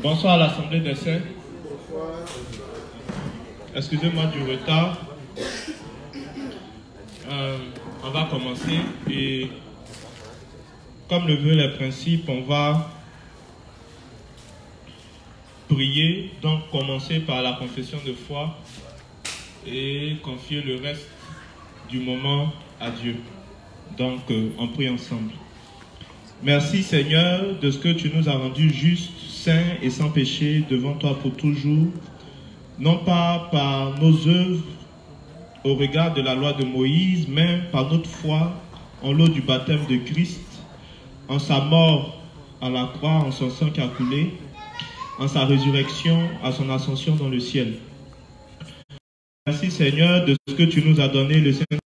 Bonsoir à l'Assemblée des Saints. Excusez-moi du retard. On va commencer et comme le veut les principes, on va prier, donc commencer par la confession de foi et confier le reste du moment à Dieu. Donc on prie ensemble. Merci Seigneur de ce que tu nous as rendus justes, saints et sans péché devant toi pour toujours, non pas par nos œuvres au regard de la loi de Moïse, mais par notre foi en l'eau du baptême de Christ, en sa mort à la croix, en son sang qui a coulé, en sa résurrection, à son ascension dans le ciel. Merci Seigneur de ce que tu nous as donné le Saint-Esprit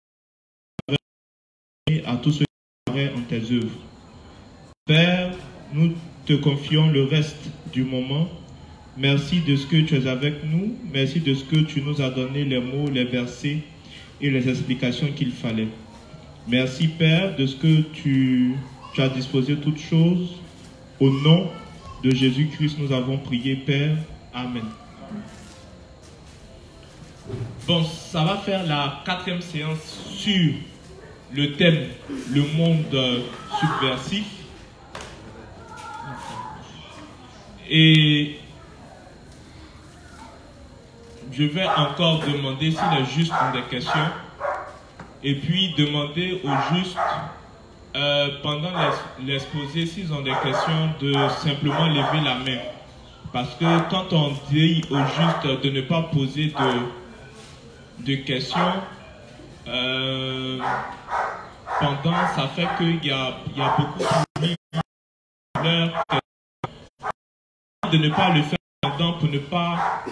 à tous ceux qui paraissent en tes œuvres. Père, nous te confions le reste du moment. Merci de ce que tu es avec nous. Merci de ce que tu nous as donné les mots, les versets et les explications qu'il fallait. Merci Père de ce que tu as disposé toutes choses. Au nom de Jésus-Christ, nous avons prié Père. Amen. Bon, ça va faire la 4e séance sur le thème « Le monde subversif ». Et je vais encore demander si les justes ont des questions et puis demander aux justes pendant l'exposé s'ils ont des questions de simplement lever la main. Parce que quand on dit aux justes de ne pas poser de questions, pendant ça fait qu'il y a beaucoup de de ne pas le faire pendant pour ne pas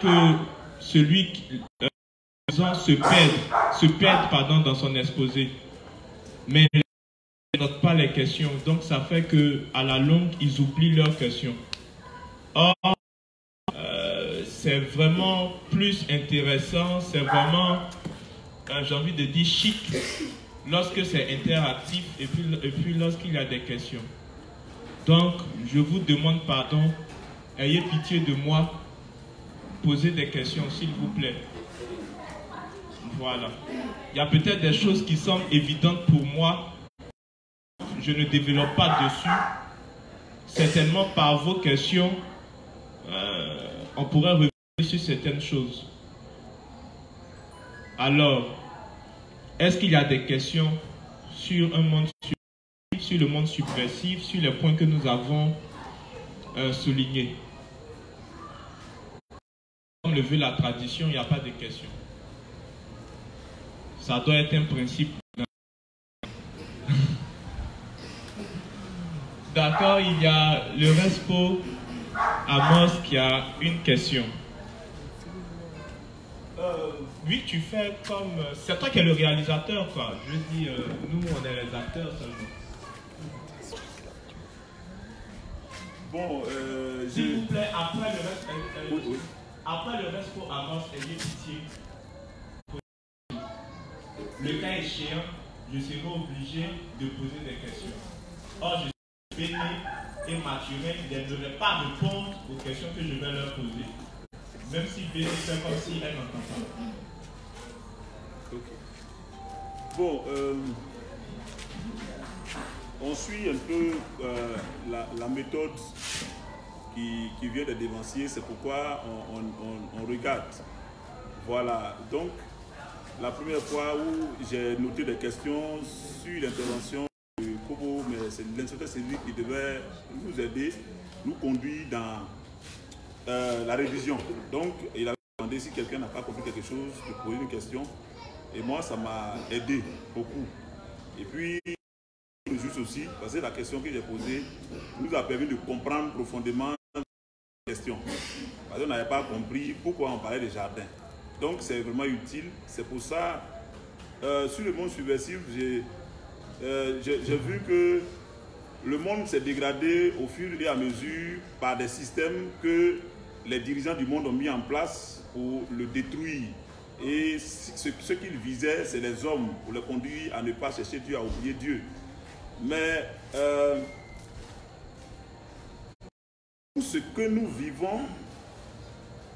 que celui qui se perde dans son exposé. Mais ils ne notent pas les questions, donc ça fait que à la longue ils oublient leurs questions. Or, c'est vraiment plus intéressant, c'est vraiment, j'ai envie de dire chic, lorsque c'est interactif et puis lorsqu'il y a des questions. Donc, je vous demande pardon, ayez pitié de moi, posez des questions s'il vous plaît. Voilà. Il y a peut-être des choses qui semblent évidentes pour moi, je ne développe pas dessus. Certainement par vos questions, on pourrait revenir sur certaines choses. Alors, est-ce qu'il y a des questions sur un monde sur le monde subversif, sur les points que nous avons soulignés? Comme le veut la tradition, il n'y a pas de questions. Ça doit être un principe. D'accord, il y a le Respo Amos qui a une question. Oui, tu fais comme... C'est toi qui es le réalisateur, quoi. Je dis, nous, on est les acteurs seulement. Bon, s'il vous plaît, après le reste pour avance, ayez pitié. Le cas échéant, je serai obligé de poser des questions. Or, je suis béni et maturé, je n'aimerais pas répondre aux questions que je vais leur poser. Même si béni fait comme si elle n'entend pas. Ok. Bon, on suit un peu la méthode qui vient de Dévancier, c'est pourquoi on regarde. Voilà, donc la première fois où j'ai noté des questions sur l'intervention de Kobo, mais l'inspecteur Cédric qui devait nous aider, nous conduire dans la révision. Donc il a demandé si quelqu'un n'a pas compris quelque chose, de poser une question. Et moi, ça m'a aidé beaucoup. Et puis, juste aussi, parce que la question que j'ai posée nous a permis de comprendre profondément la question. Parce qu'on n'avait pas compris pourquoi on parlait des jardins. Donc, c'est vraiment utile. C'est pour ça, sur le monde subversif, j'ai vu que le monde s'est dégradé au fur et à mesure par des systèmes que les dirigeants du monde ont mis en place pour le détruire. Et ce qu'ils visaient, c'est les hommes, pour les conduire à ne pas chercher Dieu, à oublier Dieu. Mais ce que nous vivons,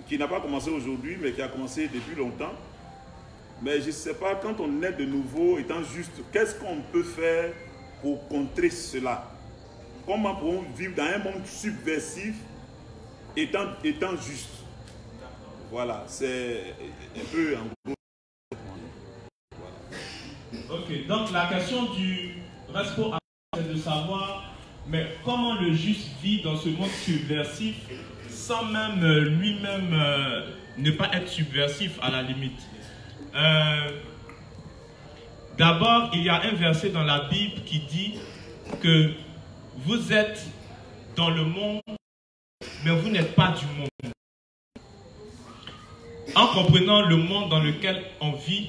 qui n'a pas commencé aujourd'hui, mais qui a commencé depuis longtemps. Mais je ne sais pas, quand on est de nouveau, étant juste, qu'est-ce qu'on peut faire pour contrer cela? Comment pouvons-nous vivre dans un monde subversif étant juste? Voilà, c'est un peu en gros. Ok, donc la question du respect, c'est de savoir, mais comment le juste vit dans ce monde subversif sans même lui-même ne pas être subversif à la limite. D'abord, il y a un verset dans la Bible qui dit que vous êtes dans le monde, mais vous n'êtes pas du monde. En comprenant le monde dans lequel on vit,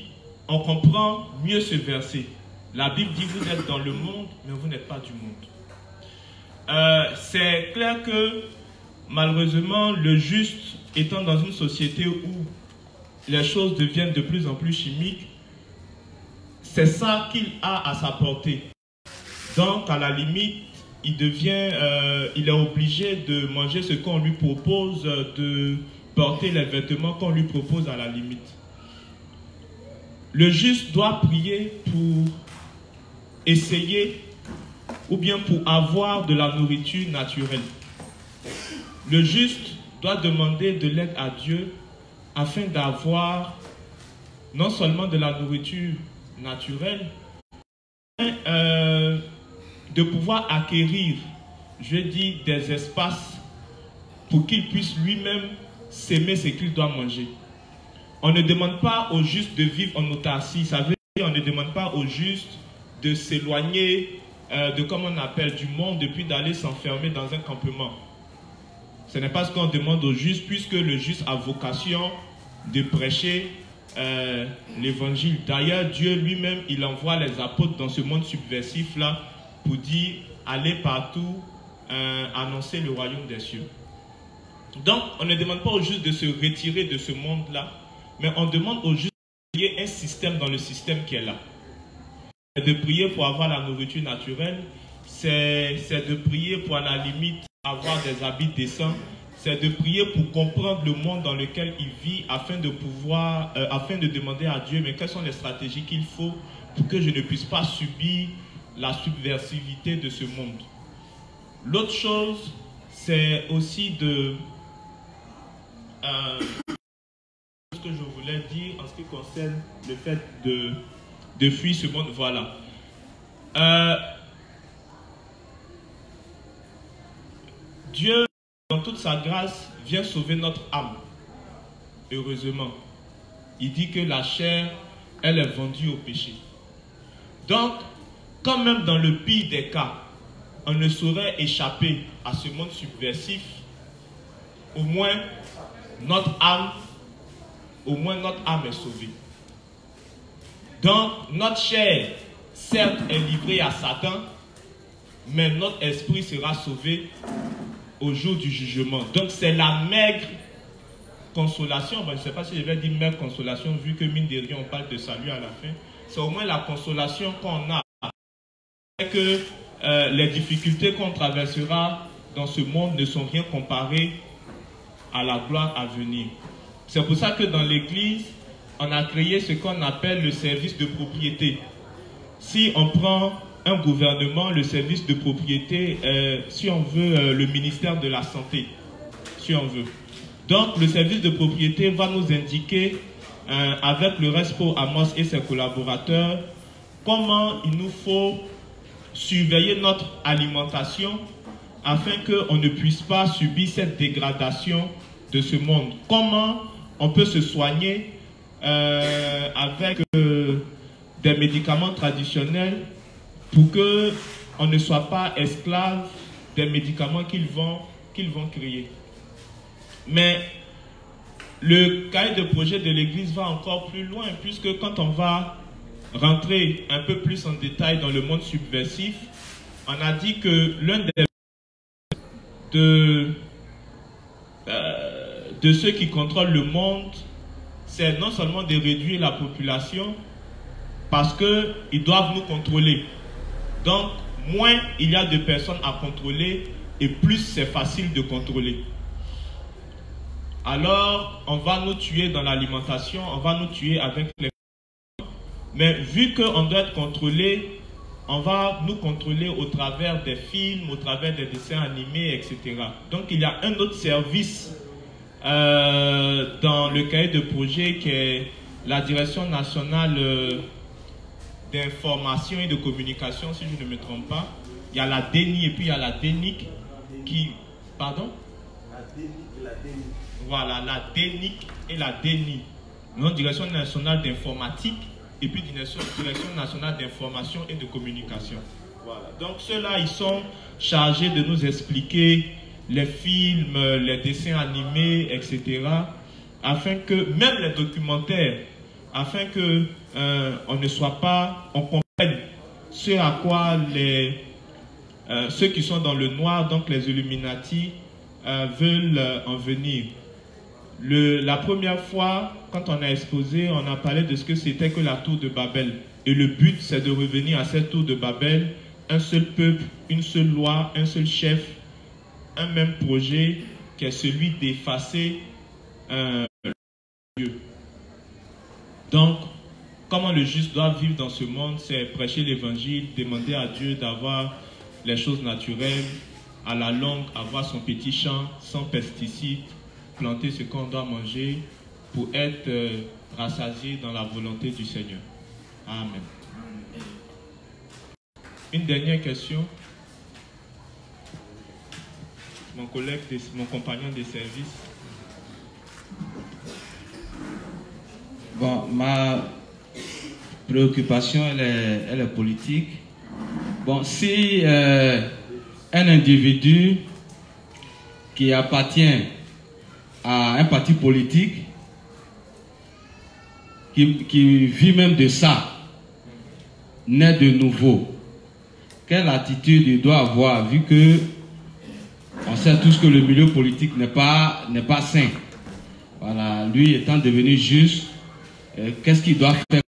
on comprend mieux ce verset. La Bible dit vous êtes dans le monde, mais vous n'êtes pas du monde. C'est clair que malheureusement, le juste étant dans une société où les choses deviennent de plus en plus chimiques, c'est ça qu'il a à sa portée. Donc, à la limite, il est obligé de manger ce qu'on lui propose, de porter les vêtements qu'on lui propose à la limite. Le juste doit prier pour essayer ou bien pour avoir de la nourriture naturelle. Le juste doit demander de l'aide à Dieu afin d'avoir non seulement de la nourriture naturelle, mais de pouvoir acquérir, je dis, des espaces pour qu'il puisse lui-même s'aimer ce qu'il doit manger. On ne demande pas au juste de vivre en autarcie, ça veut dire on ne demande pas au juste de s'éloigner de, comme on appelle, du monde, depuis d'aller s'enfermer dans un campement. Ce n'est pas ce qu'on demande au juste, puisque le juste a vocation de prêcher l'évangile. D'ailleurs, Dieu lui-même, il envoie les apôtres dans ce monde subversif-là pour dire, allez partout, annoncer le royaume des cieux. Donc, on ne demande pas au juste de se retirer de ce monde-là, mais on demande au juste de créer un système dans le système qui est là. C'est de prier pour avoir la nourriture naturelle, c'est de prier pour à la limite avoir des habits décents, c'est de prier pour comprendre le monde dans lequel il vit afin de pouvoir, afin de demander à Dieu, mais quelles sont les stratégies qu'il faut pour que je ne puisse pas subir la subversivité de ce monde. L'autre chose, c'est aussi de... ce que je voulais dire en ce qui concerne le fait de fuir ce monde, voilà. Dieu, dans toute sa grâce, vient sauver notre âme. Heureusement. Il dit que la chair, elle est vendue au péché. Donc, quand même dans le pire des cas, on ne saurait échapper à ce monde subversif, au moins notre âme est sauvée. Donc, notre chair, certes, est livrée à Satan, mais notre esprit sera sauvé au jour du jugement. Donc, c'est la maigre consolation. Bon, je ne sais pas si je vais dire maigre consolation, vu que mine de rien, on parle de salut à la fin. C'est au moins la consolation qu'on a. C'est que les difficultés qu'on traversera dans ce monde ne sont rien comparées à la gloire à venir. C'est pour ça que dans l'Église, on a créé ce qu'on appelle le service de propriété. Si on prend un gouvernement, le service de propriété, si on veut, le ministère de la Santé, si on veut. Donc, le service de propriété va nous indiquer, avec le Respo Amos et ses collaborateurs, comment il nous faut surveiller notre alimentation afin qu'on ne puisse pas subir cette dégradation de ce monde. Comment on peut se soigner avec des médicaments traditionnels pour qu'on ne soit pas esclave des médicaments qu'ils vont créer. Mais le cahier de projet de l'Église va encore plus loin, puisque quand on va rentrer un peu plus en détail dans le monde subversif, on a dit que l'un de ceux qui contrôlent le monde, c'est non seulement de réduire la population, parce qu'ils doivent nous contrôler. Donc, moins il y a de personnes à contrôler, et plus c'est facile de contrôler. Alors, on va nous tuer dans l'alimentation, on va nous tuer avec les... Mais vu qu'on doit être contrôlé, on va nous contrôler au travers des films, au travers des dessins animés, etc. Donc, il y a un autre service dans le cahier de projet qui est la Direction nationale d'information et de communication, si je ne me trompe pas. Il y a la DENI et puis il y a la DENIC qui... Pardon? La DENIC et la DENI. Voilà, la DENIC et la DENI. Non, Direction nationale d'informatique et puis Direction nationale d'information et de communication. Voilà. Donc ceux-là, ils sont chargés de nous expliquer les films, les dessins animés, etc. Afin que, même les documentaires, afin que on ne soit pas, on comprenne ce à quoi ceux qui sont dans le noir, donc les Illuminati, veulent en venir. La première fois, quand on a exposé, on a parlé de ce que c'était que la tour de Babel. Et le but, c'est de revenir à cette tour de Babel, un seul peuple, une seule loi, un seul chef, un même projet, qui est celui d'effacer Dieu. Donc, comment le juste doit vivre dans ce monde, c'est prêcher l'évangile, demander à Dieu d'avoir les choses naturelles, à la longue, avoir son petit champ, sans pesticides, planter ce qu'on doit manger pour être rassasié dans la volonté du Seigneur. Amen. Une dernière question. Mon collègue, mon compagnon de service. Bon, ma préoccupation, elle est politique. Bon, si un individu qui appartient à un parti politique, qui vit même de ça, naît de nouveau, quelle attitude il doit avoir, vu que on sait tous que le milieu politique n'est pas sain. Voilà, lui étant devenu juste, qu'est-ce qu'il doit faire?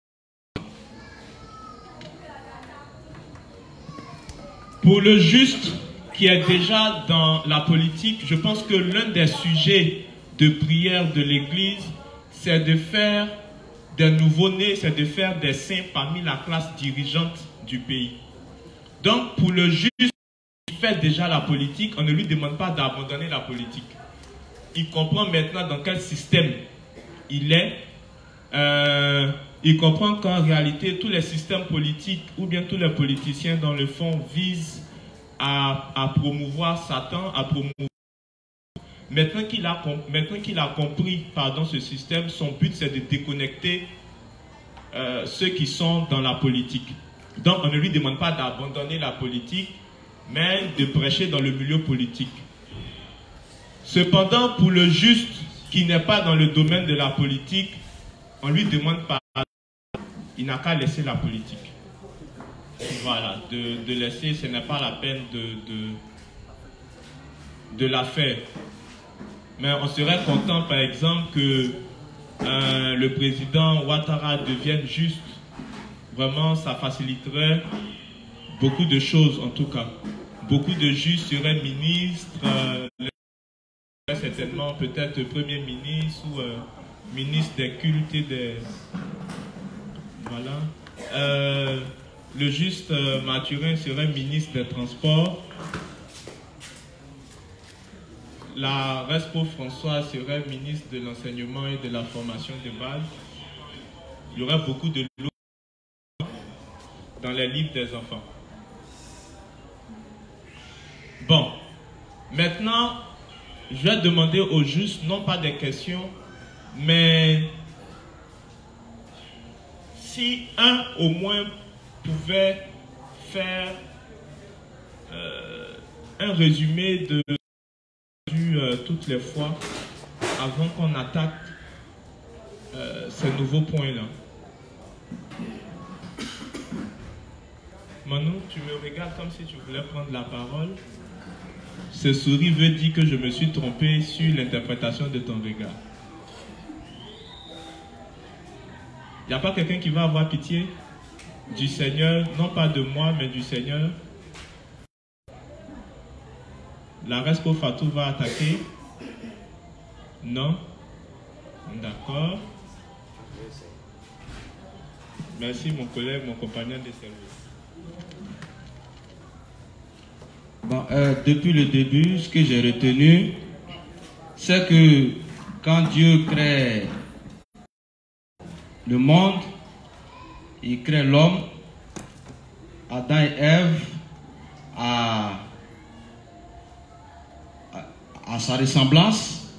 Pour le juste qui est déjà dans la politique, je pense que l'un des sujets de prière de l'Église, c'est de faire des nouveaux-nés, c'est de faire des saints parmi la classe dirigeante du pays. Donc, pour le juste qui fait déjà la politique, on ne lui demande pas d'abandonner la politique. Il comprend maintenant dans quel système il est. Il comprend qu'en réalité, tous les systèmes politiques ou bien tous les politiciens, dans le fond, visent à promouvoir Satan, à promouvoir... Maintenant qu'il a compris ce système, son but c'est de déconnecter ceux qui sont dans la politique. Donc on ne lui demande pas d'abandonner la politique, mais de prêcher dans le milieu politique. Cependant, pour le juste qui n'est pas dans le domaine de la politique, on ne lui demande pas, il n'a qu'à laisser la politique. Voilà, de laisser, ce n'est pas la peine de la faire. Mais on serait content, par exemple, que le président Ouattara devienne juste. Vraiment, ça faciliterait beaucoup de choses, en tout cas. Beaucoup de justes seraient ministres, certainement peut-être premier ministre ou ministre des cultes et des... Voilà. Le juste Mathurin serait ministre des Transports. La Respo Françoise serait ministre de l'Enseignement et de la Formation de base. Il y aurait beaucoup de lois dans les livres des enfants. Bon, maintenant, je vais demander aux justes, non pas des questions, mais si un au moins pouvait faire un résumé de toutes les fois avant qu'on attaque ces nouveaux points-là. Manu, tu me regardes comme si tu voulais prendre la parole. Ce sourire veut dire que je me suis trompé sur l'interprétation de ton regard. Il n'y a pas quelqu'un qui va avoir pitié du Seigneur, non pas de moi, mais du Seigneur. La Respo Fatou va attaquer? Non? D'accord. Merci mon collègue, mon compagnon de service. Bon, depuis le début, ce que j'ai retenu, c'est que quand Dieu crée le monde, il crée l'homme, Adam et Ève, à sa ressemblance,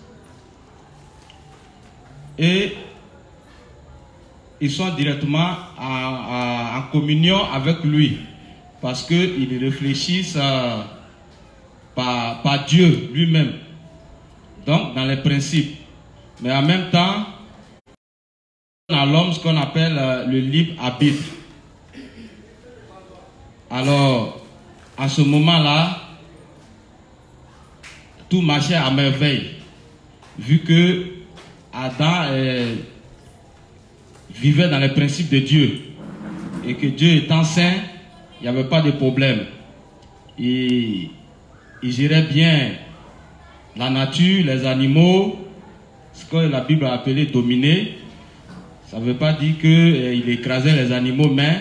et ils sont directement en communion avec lui, parce qu'ils réfléchissent par Dieu lui-même, donc dans les principes. Mais en même temps, on a l'homme ce qu'on appelle le libre arbitre. Alors, à ce moment-là, tout marchait à merveille, vu que Adam vivait dans les principes de Dieu, et que Dieu étant saint, il n'y avait pas de problème. Il gérait bien la nature, les animaux, ce que la Bible a appelé dominer. Ça ne veut pas dire qu'il écrasait les animaux, mais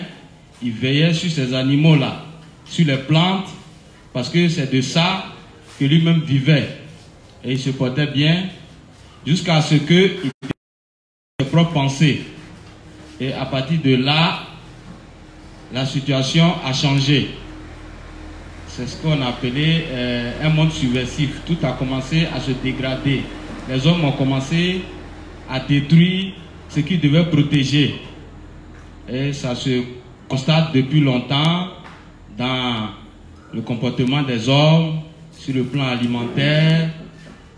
il veillait sur ces animaux-là, sur les plantes, parce que c'est de ça que lui-même vivait. Et il se portait bien jusqu'à ce qu'il ait ses propres pensées. Et à partir de là, la situation a changé. C'est ce qu'on a appelé un monde subversif. Tout a commencé à se dégrader. Les hommes ont commencé à détruire ce qu'ils devaient protéger. Et ça se constate depuis longtemps dans le comportement des hommes, sur le plan alimentaire,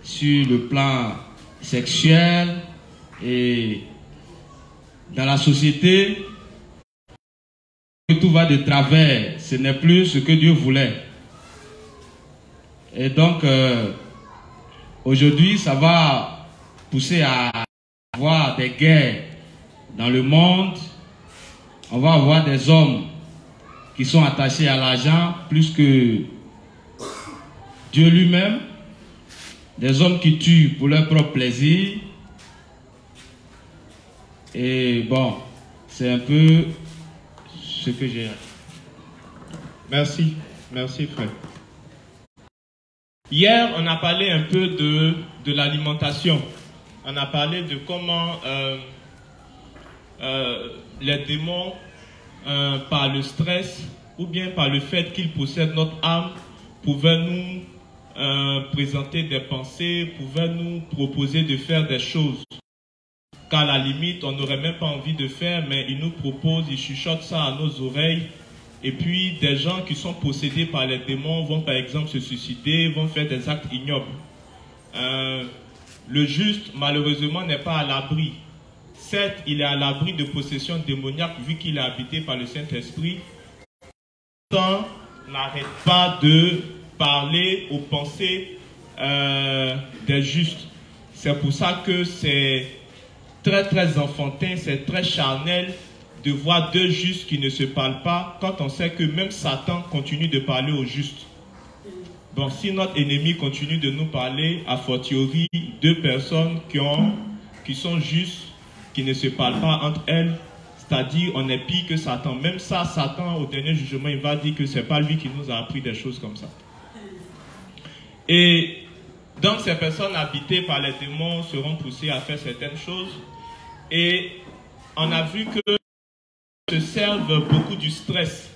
sur le plan sexuel, et dans la société, tout va de travers. Ce n'est plus ce que Dieu voulait. Et donc, aujourd'hui, ça va pousser à avoir des guerres dans le monde. On va avoir des hommes qui sont attachés à l'argent plus que Dieu lui-même. Des hommes qui tuent pour leur propre plaisir. Et bon, c'est un peu ce que j'ai. Merci, merci frère. Hier, on a parlé un peu de l'alimentation. On a parlé de comment les démons, par le stress ou bien par le fait qu'ils possèdent notre âme, pouvaient nous présenter des pensées, pouvaient nous proposer de faire des choses qu'à la limite, on n'aurait même pas envie de faire, mais ils nous proposent, ils chuchotent ça à nos oreilles. Et puis, des gens qui sont possédés par les démons vont par exemple se suicider, vont faire des actes ignobles. Le juste, malheureusement, n'est pas à l'abri. Certes, il est à l'abri de possession démoniaque vu qu'il est habité par le Saint-Esprit. Pourtant, n'arrête pas de parler aux pensées des justes. C'est pour ça que c'est très très enfantin, c'est très charnel de voir deux justes qui ne se parlent pas quand on sait que même Satan continue de parler aux justes. Bon, si notre ennemi continue de nous parler, a fortiori deux personnes qui sont justes, qui ne se parlent pas entre elles, c'est-à-dire on est pire que Satan. Même ça, Satan au dernier jugement, il va dire que c'est pas lui qui nous a appris des choses comme ça. Et donc ces personnes habitées par les démons seront poussées à faire certaines choses. Et on a vu que se servent beaucoup du stress.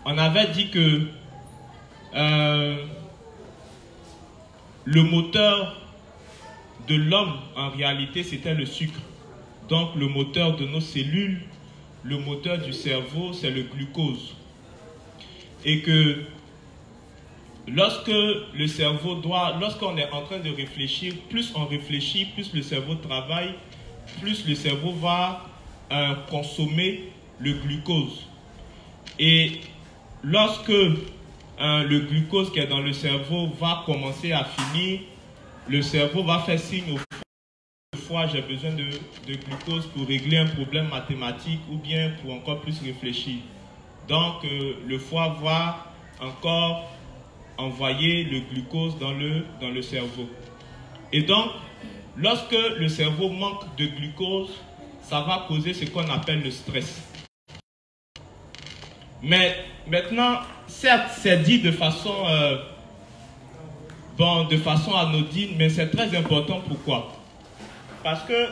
On avait dit que le moteur de l'homme, en réalité, c'était le sucre. Donc, le moteur de nos cellules, le moteur du cerveau, c'est le glucose. Et que lorsque le cerveau lorsqu'on est en train de réfléchir, plus on réfléchit, plus le cerveau travaille, plus le cerveau va consommer le glucose. Et lorsque le glucose qui est dans le cerveau va commencer à finir, le cerveau va faire signe au foie, j'ai besoin de glucose pour régler un problème mathématique ou bien pour encore plus réfléchir. Donc le foie va encore envoyer le glucose dans le cerveau. Et donc, lorsque le cerveau manque de glucose, ça va causer ce qu'on appelle le stress. Mais maintenant, certes, c'est dit de façon anodine, mais c'est très important. Pourquoi? Parce que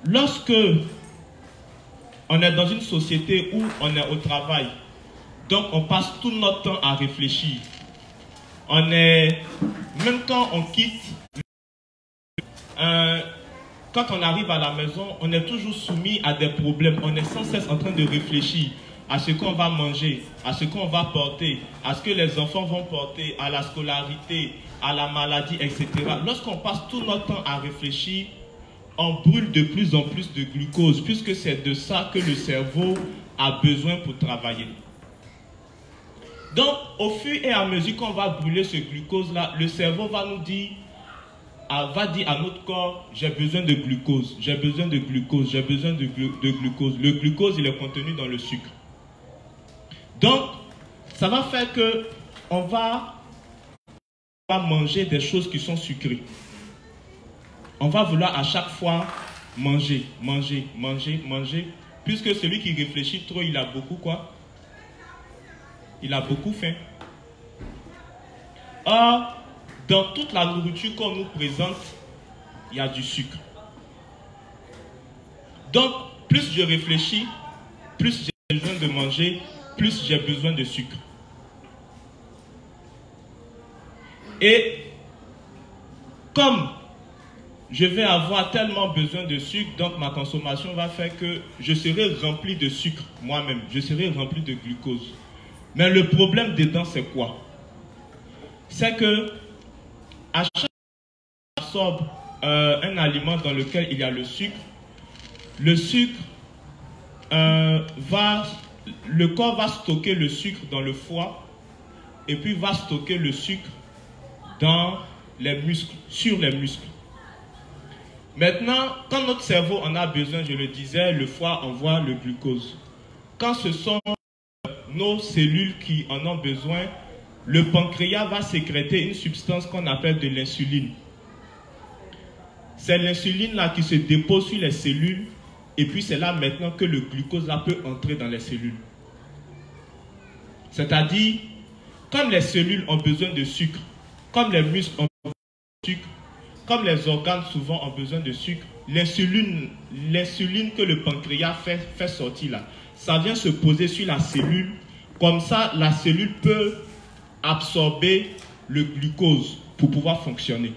lorsque on est dans une société où on est au travail, donc on passe tout notre temps à réfléchir. Même quand on quitte, quand on arrive à la maison, on est toujours soumis à des problèmes. On est sans cesse en train de réfléchir à ce qu'on va manger, à ce qu'on va porter, à ce que les enfants vont porter, à la scolarité, à la maladie, etc. Lorsqu'on passe tout notre temps à réfléchir, on brûle de plus en plus de glucose, puisque c'est de ça que le cerveau a besoin pour travailler. Donc, au fur et à mesure qu'on va brûler ce glucose-là, le cerveau va nous dire, va dire à notre corps, j'ai besoin de glucose, j'ai besoin de glucose, j'ai besoin de glucose. Le glucose, il est contenu dans le sucre. Donc, ça va faire que on va manger des choses qui sont sucrées. On va vouloir à chaque fois manger, manger, manger, manger, puisque celui qui réfléchit trop, il a beaucoup quoi? Il a beaucoup faim. Or, dans toute la nourriture qu'on nous présente, il y a du sucre. Donc, plus je réfléchis, plus j'ai besoin de manger, plus j'ai besoin de sucre. Et comme je vais avoir tellement besoin de sucre, donc ma consommation va faire que je serai rempli de sucre moi-même, je serai rempli de glucose. Mais le problème dedans, c'est quoi? C'est que à chaque fois qu'on absorbe un aliment dans lequel il y a le sucre le corps va stocker le sucre dans le foie et puis va stocker le sucre dans les muscles, sur les muscles. Maintenant, quand notre cerveau en a besoin, je le disais, le foie envoie le glucose. Quand ce sont nos cellules qui en ont besoin, le pancréas va sécréter une substance qu'on appelle de l'insuline. C'est l'insuline là qui se dépose sur les cellules et puis c'est là maintenant que le glucose là peut entrer dans les cellules. C'est-à-dire, comme les cellules ont besoin de sucre, comme les muscles ont besoin de sucre, comme les organes souvent ont besoin de sucre, l'insuline que le pancréas fait sortir là, ça vient se poser sur la cellule. Comme ça, la cellule peut absorber le glucose pour pouvoir fonctionner.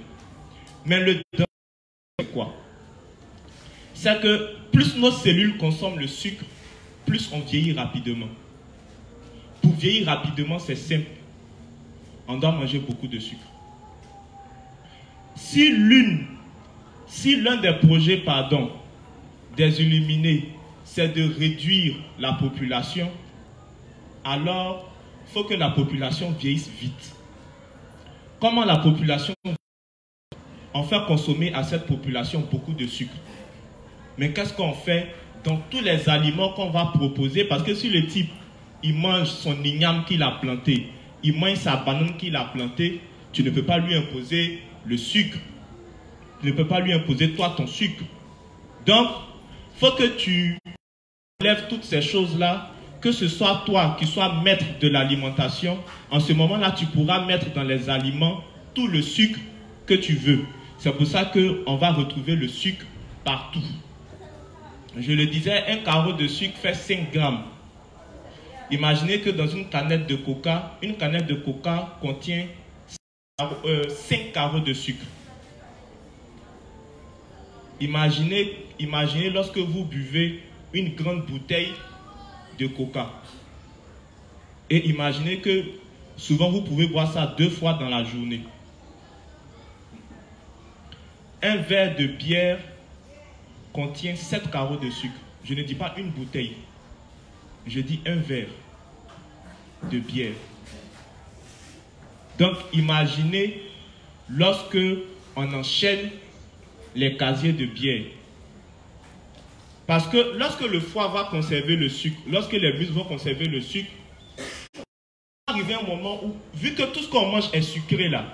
Mais le danger, c'est quoi? C'est que plus nos cellules consomment le sucre, plus on vieillit rapidement. Pour vieillir rapidement, c'est simple. On doit manger beaucoup de sucre. Si l'un des projets, des Illuminés, c'est de réduire la population, alors il faut que la population vieillisse vite. Comment la population vieillit? On fait consommer à cette population beaucoup de sucre. Mais qu'est-ce qu'on fait dans tous les aliments qu'on va proposer? Parce que si le type, il mange son igname qu'il a planté, il mange sa banane qu'il a plantée, tu ne peux pas lui imposer le sucre. Tu ne peux pas lui imposer toi ton sucre. Donc, il faut que tu enlèves toutes ces choses-là, que ce soit toi qui sois maître de l'alimentation. En ce moment-là, tu pourras mettre dans les aliments tout le sucre que tu veux. C'est pour ça qu'on va retrouver le sucre partout. Je le disais, un carreau de sucre fait 5 grammes. Imaginez que dans une canette de coca contient 5 carreaux de sucre. Imaginez lorsque vous buvez une grande bouteille de coca. Et imaginez que souvent vous pouvez boire ça 2 fois dans la journée. Un verre de bière contient 7 carreaux de sucre. Je ne dis pas une bouteille. Je dis un verre de bière. Donc imaginez lorsque on enchaîne les casiers de bière. Parce que lorsque le foie va conserver le sucre, lorsque les muscles vont conserver le sucre, arriver un moment où, vu que tout ce qu'on mange est sucré là,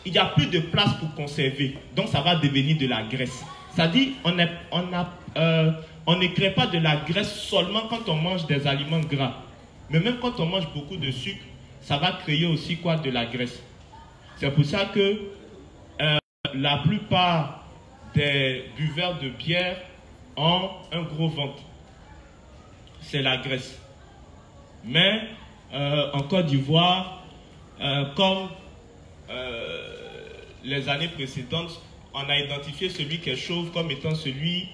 il n'y a plus de place pour conserver. Donc ça va devenir de la graisse. C'est-à-dire, on ne crée pas de la graisse seulement quand on mange des aliments gras. Mais même quand on mange beaucoup de sucre, ça va créer aussi quoi? De la graisse. C'est pour ça que la plupart des buveurs de bière ont un gros ventre. C'est la graisse. Mais en Côte d'Ivoire, comme les années précédentes, on a identifié celui qui est chauve comme étant celui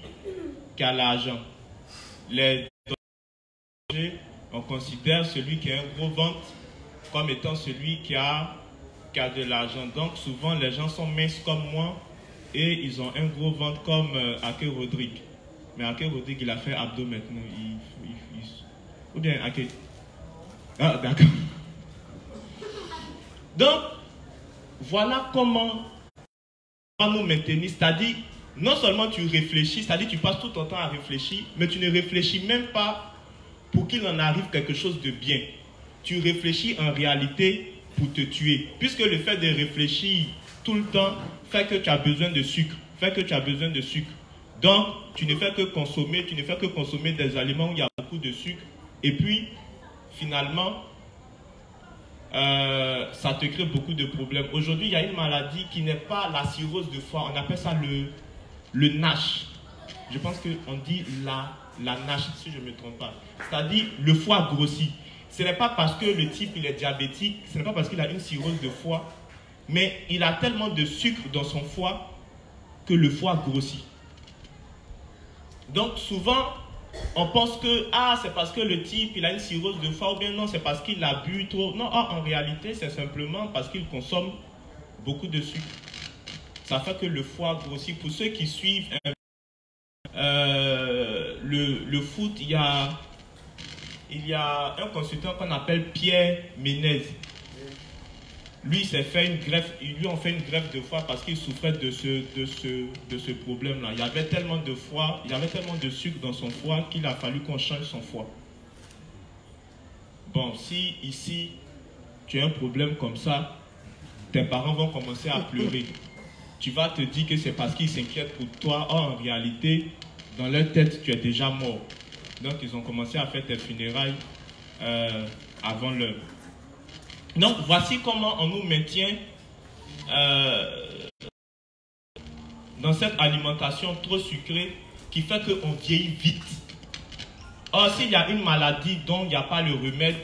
qui a l'argent. On considère celui qui a un gros ventre comme étant celui qui a de l'argent. Donc souvent les gens sont minces comme moi et ils ont un gros ventre comme Ake Rodrigue. Mais Ake Rodrigue il a fait abdos maintenant. Ou bien Ake. Ah d'accord. Donc voilà comment on va nous maintenir. C'est-à-dire non seulement tu réfléchis, c'est-à-dire tu passes tout ton temps à réfléchir, mais tu ne réfléchis même pas pour qu'il en arrive quelque chose de bien. Tu réfléchis en réalité pour te tuer. Puisque le fait de réfléchir tout le temps fait que tu as besoin de sucre. Donc, tu ne fais que consommer des aliments où il y a beaucoup de sucre. Et puis, finalement, ça te crée beaucoup de problèmes. Aujourd'hui, il y a une maladie qui n'est pas la cirrhose de foie. On appelle ça le NASH. Je pense qu'on dit la NASH, si je ne me trompe pas. C'est-à-dire, le foie grossit. Ce n'est pas parce que le type il est diabétique, ce n'est pas parce qu'il a une cirrhose de foie, mais il a tellement de sucre dans son foie que le foie grossit. Donc souvent, on pense que c'est parce que le type il a une cirrhose de foie, ou bien non, c'est parce qu'il a bu trop. Non, en réalité, c'est simplement parce qu'il consomme beaucoup de sucre. Ça fait que le foie grossit. Pour ceux qui suivent le foot, il y a un consultant qu'on appelle Pierre Ménez. Lui, on fait une greffe de foie parce qu'il souffrait de ce problème-là. Il y avait tellement de foie, il y avait tellement de sucre dans son foie qu'il a fallu qu'on change son foie. Bon, si ici, tu as un problème comme ça, tes parents vont commencer à pleurer. Tu vas te dire que c'est parce qu'ils s'inquiètent pour toi. Or, en réalité, dans leur tête, tu es déjà mort. Donc, ils ont commencé à faire tes funérailles avant l'heure. Donc, voici comment on nous maintient dans cette alimentation trop sucrée qui fait qu'on vieillit vite. Or, s'il y a une maladie dont il n'y a pas le remède,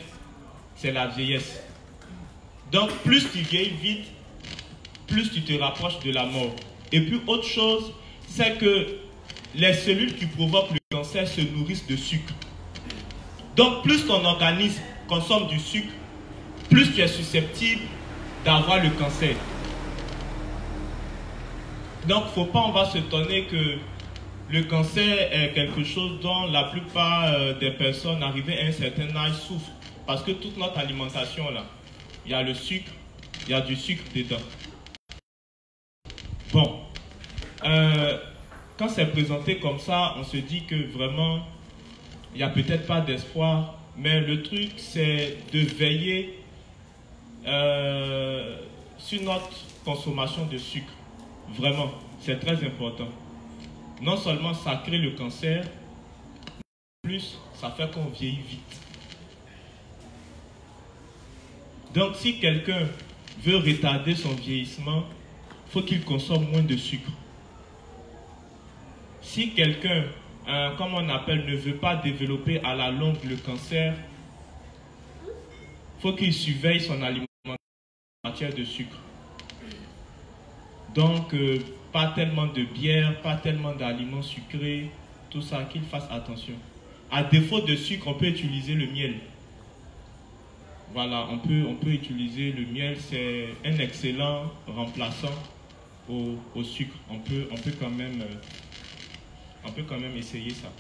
c'est la vieillesse. Donc, plus tu vieillis vite, plus tu te rapproches de la mort. Et puis, autre chose, c'est que les cellules qui provoquent le cancer se nourrissent de sucre. Donc, plus ton organisme consomme du sucre, plus tu es susceptible d'avoir le cancer. Donc, faut pas, on va s'étonner que le cancer est quelque chose dont la plupart des personnes arrivées à un certain âge souffrent. Parce que toute notre alimentation, là, il y a le sucre, il y a du sucre dedans. Bon, quand c'est présenté comme ça, on se dit que vraiment, il n'y a peut-être pas d'espoir. Mais le truc, c'est de veiller sur notre consommation de sucre. Vraiment, c'est très important. Non seulement ça crée le cancer, mais en plus, ça fait qu'on vieillit vite. Donc, si quelqu'un veut retarder son vieillissement, il faut qu'il consomme moins de sucre. Si quelqu'un, comme on appelle, ne veut pas développer à la longue le cancer, il faut qu'il surveille son alimentation en matière de sucre. Donc, pas tellement de bière, pas tellement d'aliments sucrés, tout ça, qu'il fasse attention. À défaut de sucre, on peut utiliser le miel. Voilà, on peut utiliser le miel, c'est un excellent remplaçant au sucre. On peut quand même essayer ça.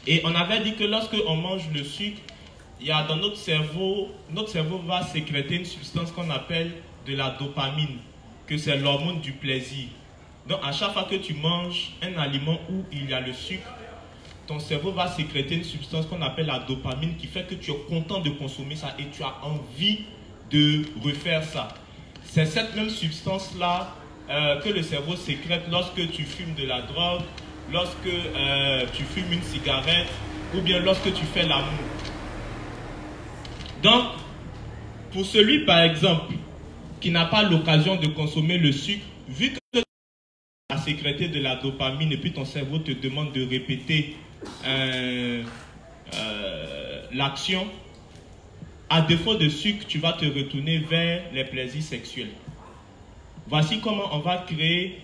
Et on avait dit que lorsque on mange le sucre, il y a dans notre cerveau va sécréter une substance qu'on appelle de la dopamine, que c'est l'hormone du plaisir. Donc à chaque fois que tu manges un aliment où il y a le sucre, ton cerveau va sécréter une substance qu'on appelle la dopamine qui fait que tu es content de consommer ça et tu as envie de refaire ça. C'est cette même substance-là que le cerveau sécrète lorsque tu fumes de la drogue, lorsque tu fumes une cigarette ou bien lorsque tu fais l'amour. Donc, pour celui par exemple qui n'a pas l'occasion de consommer le sucre, vu que tu as sécrété de la dopamine et puis ton cerveau te demande de répéter l'action, à défaut de sucre, tu vas te retourner vers les plaisirs sexuels. Voici comment on va créer,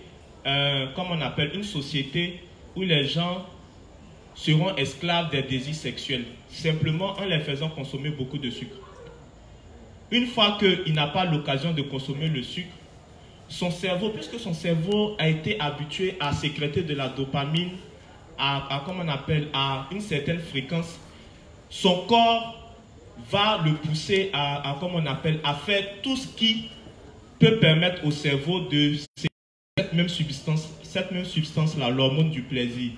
comme on appelle, une société où les gens seront esclaves des désirs sexuels, simplement en les faisant consommer beaucoup de sucre. Une fois qu'il n'a pas l'occasion de consommer le sucre, son cerveau, puisque son cerveau a été habitué à sécréter de la dopamine, comme on appelle, à une certaine fréquence, son corps va le pousser comme on appelle, à faire tout ce qui peut permettre au cerveau de sécréter cette même substance-là, l'hormone du plaisir.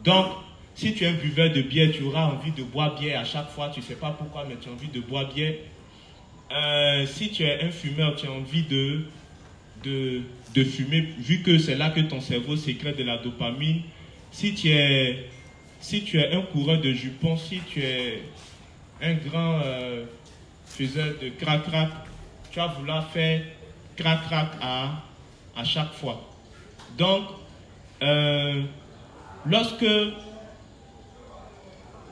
Donc, si tu es un buveur de bière, tu auras envie de boire bière à chaque fois, tu ne sais pas pourquoi, mais tu as envie de boire bière. Si tu es un fumeur, tu as envie de fumer, vu que c'est là que ton cerveau sécrète de la dopamine. Si tu es un coureur de jupons, si tu es un grand faiseur de crac-crac, tu vas vouloir faire crac-crac à chaque fois. Donc, lorsque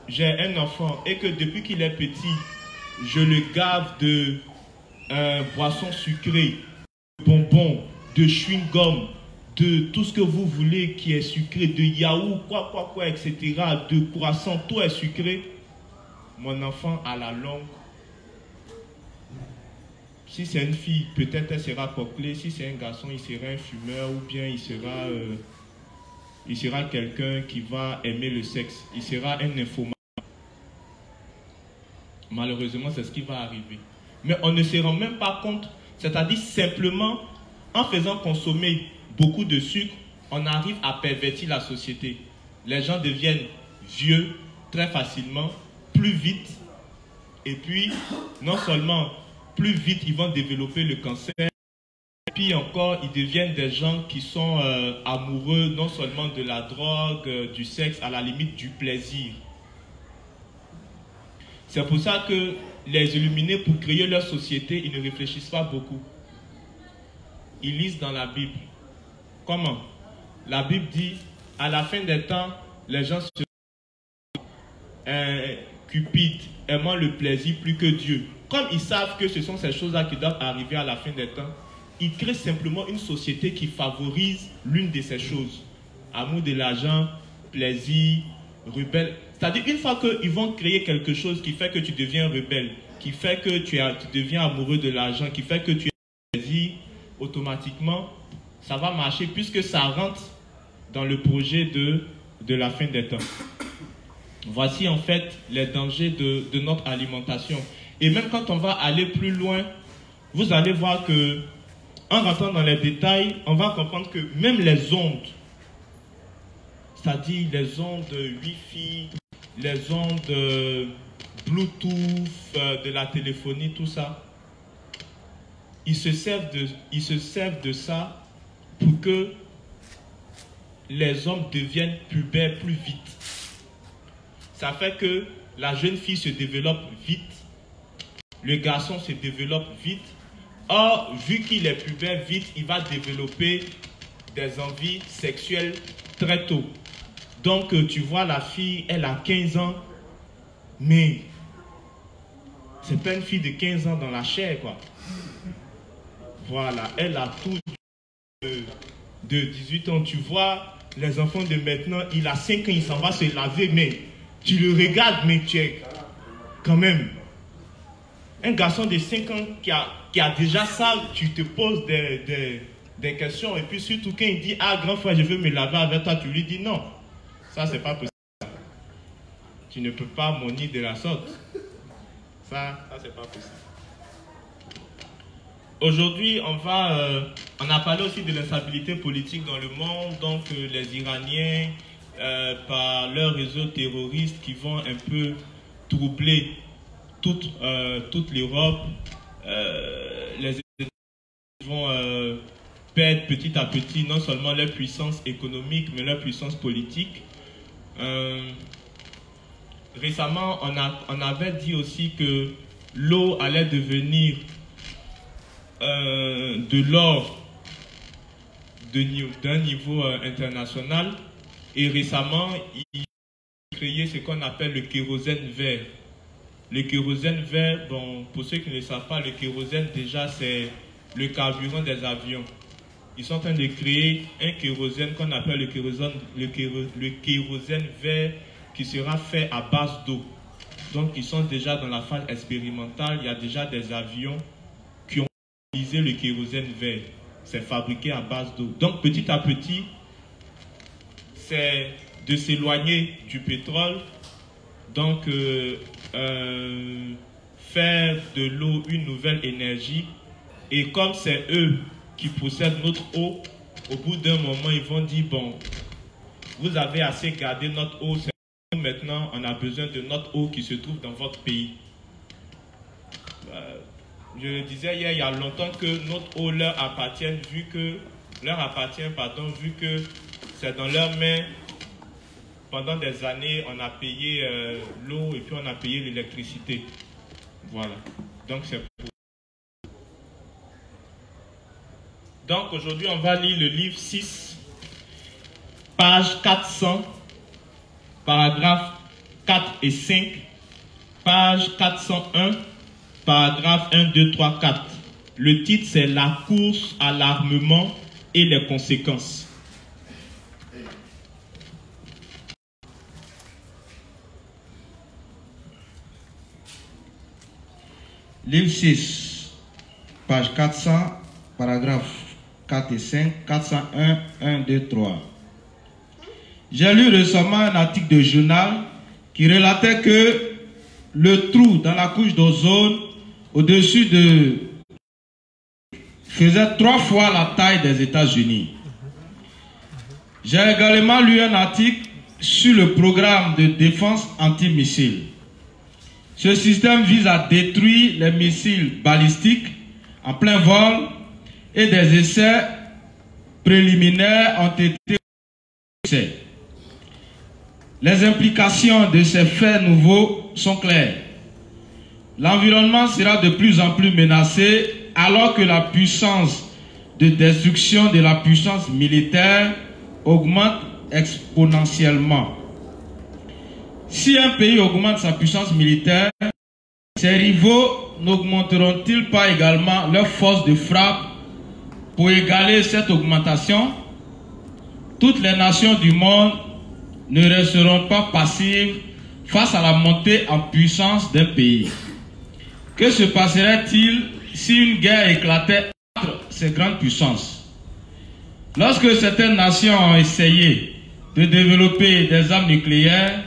j'ai un enfant et que depuis qu'il est petit, je le gave de boissons sucrées, de bonbons, de chewing-gum, de tout ce que vous voulez qui est sucré, de yaourt, quoi, etc., de croissant, tout est sucré, mon enfant à la longue, si c'est une fille, peut-être elle sera coquelée, si c'est un garçon, il sera un fumeur ou bien il sera quelqu'un qui va aimer le sexe, il sera un nymphomane. Malheureusement, c'est ce qui va arriver. Mais on ne se rend même pas compte, c'est-à-dire simplement en faisant consommer beaucoup de sucre, on arrive à pervertir la société. Les gens deviennent vieux très facilement, plus vite, et puis non seulement plus vite ils vont développer le cancer, et puis encore ils deviennent des gens qui sont amoureux non seulement de la drogue, du sexe, à la limite du plaisir. C'est pour ça que les illuminés, pour créer leur société, ils ne réfléchissent pas beaucoup. Ils lisent dans la Bible. Comment? La Bible dit, à la fin des temps, les gens seront cupides, aimant le plaisir plus que Dieu. Comme ils savent que ce sont ces choses-là qui doivent arriver à la fin des temps, ils créent simplement une société qui favorise l'une de ces choses. Amour de l'argent, plaisir, rebelle. C'est-à-dire, une fois qu'ils vont créer quelque chose qui fait que tu deviens rebelle, qui fait que tu deviens amoureux de l'argent, qui fait que tu as plaisir, automatiquement, ça va marcher puisque ça rentre dans le projet de la fin des temps. Voici en fait les dangers de notre alimentation. Et même quand on va aller plus loin, vous allez voir que, en rentrant dans les détails, on va comprendre que même les ondes, c'est-à-dire les ondes Wi-Fi, les ondes Bluetooth, de la téléphonie, tout ça, ils se servent de ça pour que les hommes deviennent pubères plus vite. Ça fait que la jeune fille se développe vite, le garçon se développe vite. Or, vu qu'il est pubère vite, il va développer des envies sexuelles très tôt. Donc, tu vois, la fille, elle a 15 ans, mais c'est pas une fille de 15 ans dans la chair, quoi. Voilà, elle a tout de 18 ans. Tu vois, les enfants de maintenant, il a 5 ans, il s'en va se laver, mais tu le regardes, mais tu es quand même... Un garçon de 5 ans qui a déjà ça, tu te poses des questions. Et puis surtout quand il dit, ah grand frère, je veux me laver avec toi, tu lui dis non. Ça, c'est pas possible. Tu ne peux pas monter de la sorte. Ça c'est pas possible. Aujourd'hui, on a parlé aussi de l'instabilité politique dans le monde. Donc les Iraniens, par leurs réseaux terroristes qui vont un peu troubler toute l'Europe. Les États-Unis vont perdre petit à petit non seulement leur puissance économique, mais leur puissance politique. Récemment, on avait dit aussi que l'eau allait devenir de l'or d'un niveau international. Et récemment, il a créé ce qu'on appelle le kérosène vert. Le kérosène vert, bon, pour ceux qui ne le savent pas, le kérosène déjà c'est le carburant des avions. Ils sont en train de créer un kérosène qu'on appelle le kérosène vert qui sera fait à base d'eau. Donc ils sont déjà dans la phase expérimentale. Il y a déjà des avions qui ont utilisé le kérosène vert. C'est fabriqué à base d'eau. Donc petit à petit, c'est de s'éloigner du pétrole. Donc faire de l'eau une nouvelle énergie. Et comme c'est eux qui possèdent notre eau, au bout d'un moment, ils vont dire, bon, vous avez assez gardé notre eau, maintenant on a besoin de notre eau qui se trouve dans votre pays. Je disais hier, il y a longtemps que notre eau leur appartient, vu que c'est dans leurs mains. Pendant des années, on a payé l'eau et puis on a payé l'électricité. Voilà. Donc c'est pour... Donc aujourd'hui, on va lire le livre 6, page 400, paragraphes 4 et 5, page 401, paragraphes 1, 2, 3, 4. Le titre, c'est « La course à l'armement et les conséquences ». Livre 6, page 400, paragraphes 4 et 5, 401, 1, 2, 3. J'ai lu récemment un article de journal qui relatait que le trou dans la couche d'ozone au-dessus de faisait 3 fois la taille des États-Unis. J'ai également lu un article sur le programme de défense antimissile. Ce système vise à détruire les missiles balistiques en plein vol et des essais préliminaires ont été faits. Les implications de ces faits nouveaux sont claires. L'environnement sera de plus en plus menacé alors que la puissance de destruction de la puissance militaire augmente exponentiellement. Si un pays augmente sa puissance militaire, ses rivaux n'augmenteront-ils pas également leur force de frappe pour égaler cette augmentation? Toutes les nations du monde ne resteront pas passives face à la montée en puissance d'un pays. Que se passerait-il si une guerre éclatait entre ces grandes puissances? Lorsque certaines nations ont essayé de développer des armes nucléaires,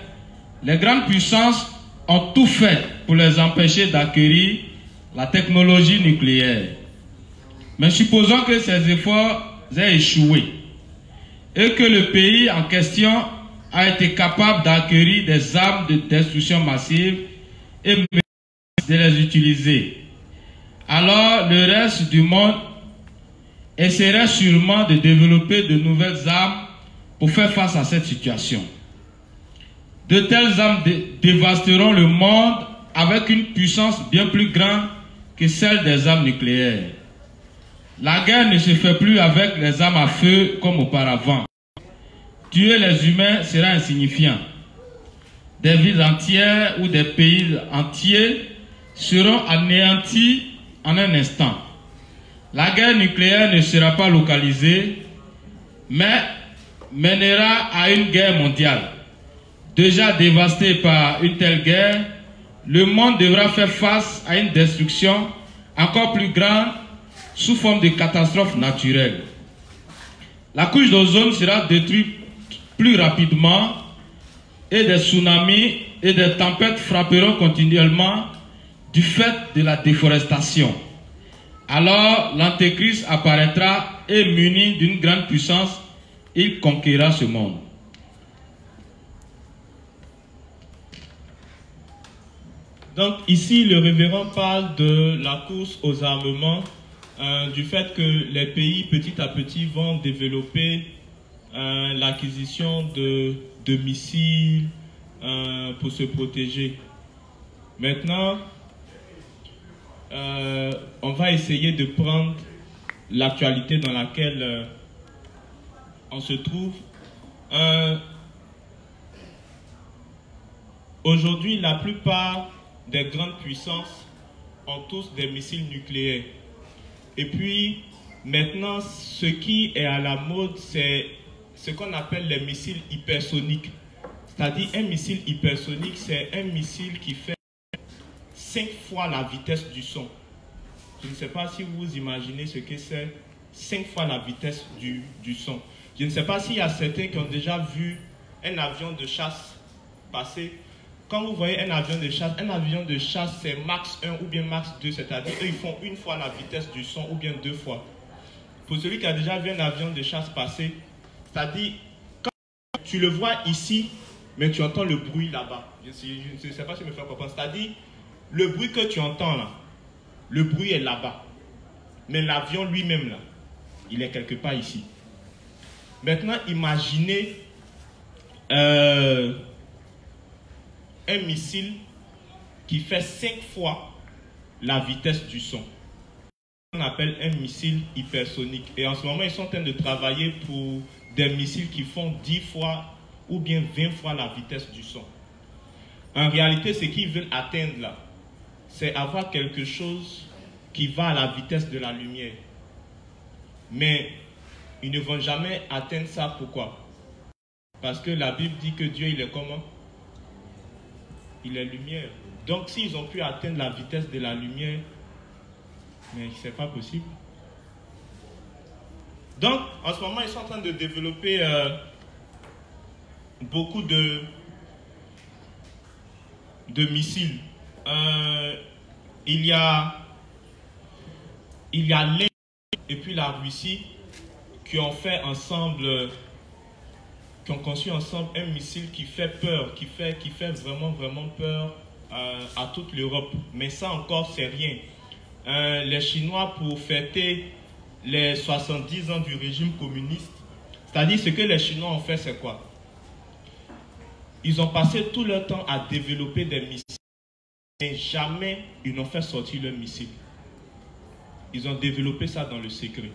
les grandes puissances ont tout fait pour les empêcher d'acquérir la technologie nucléaire. Mais supposons que ces efforts aient échoué et que le pays en question a été capable d'acquérir des armes de destruction massive et de les utiliser. Alors le reste du monde essaierait sûrement de développer de nouvelles armes pour faire face à cette situation. De telles armes dévasteront le monde avec une puissance bien plus grande que celle des armes nucléaires. La guerre ne se fait plus avec les armes à feu comme auparavant. Tuer les humains sera insignifiant. Des villes entières ou des pays entiers seront anéantis en un instant. La guerre nucléaire ne sera pas localisée, mais mènera à une guerre mondiale. Déjà dévasté par une telle guerre, le monde devra faire face à une destruction encore plus grande sous forme de catastrophes naturelles. La couche d'ozone sera détruite plus rapidement et des tsunamis et des tempêtes frapperont continuellement du fait de la déforestation. Alors l'Antéchrist apparaîtra et muni d'une grande puissance, il conquérera ce monde. Donc ici, le révérend parle de la course aux armements, du fait que les pays petit à petit vont développer l'acquisition de missiles pour se protéger. Maintenant, on va essayer de prendre l'actualité dans laquelle on se trouve. Aujourd'hui, la plupart des grandes puissances ont tous des missiles nucléaires. Et puis, maintenant, ce qui est à la mode, c'est ce qu'on appelle les missiles hypersoniques. C'est-à-dire, un missile hypersonique, c'est un missile qui fait 5 fois la vitesse du son. Je ne sais pas si vous imaginez ce que c'est, 5 fois la vitesse du son. Je ne sais pas s'il y a certains qui ont déjà vu un avion de chasse passer. Quand vous voyez un avion de chasse, c'est max 1 ou bien max 2, c'est-à-dire eux, ils font 1 fois la vitesse du son ou bien 2 fois. Pour celui qui a déjà vu un avion de chasse passer, c'est-à-dire, quand tu le vois ici, mais tu entends le bruit là-bas. Je ne sais pas si je me fais comprendre. C'est-à-dire, le bruit que tu entends là, le bruit est là-bas. Mais l'avion lui-même là, il est quelque part ici. Maintenant, imaginez un missile qui fait 5 fois la vitesse du son. On appelle un missile hypersonique. Et en ce moment, ils sont en train de travailler pour des missiles qui font 10 fois ou bien 20 fois la vitesse du son. En réalité, ce qu'ils veulent atteindre là, c'est avoir quelque chose qui va à la vitesse de la lumière. Mais ils ne vont jamais atteindre ça. Pourquoi? Parce que la Bible dit que Dieu, il est comment? Il est lumière. Donc, s'ils ont pu atteindre la vitesse de la lumière, mais ce n'est pas possible. Donc, en ce moment, ils sont en train de développer beaucoup de missiles. Il y a l'Inde et puis la Russie qui ont fait ensemble, qui ont conçu ensemble un missile qui fait peur, qui fait vraiment peur à toute l'Europe. Mais ça encore, c'est rien. Les Chinois, pour fêter les 70 ans du régime communiste, c'est-à-dire ce que les Chinois ont fait, c'est quoi? Ils ont passé tout leur temps à développer des missiles, mais jamais ils n'ont fait sortir leurs missiles. Ils ont développé ça dans le secret.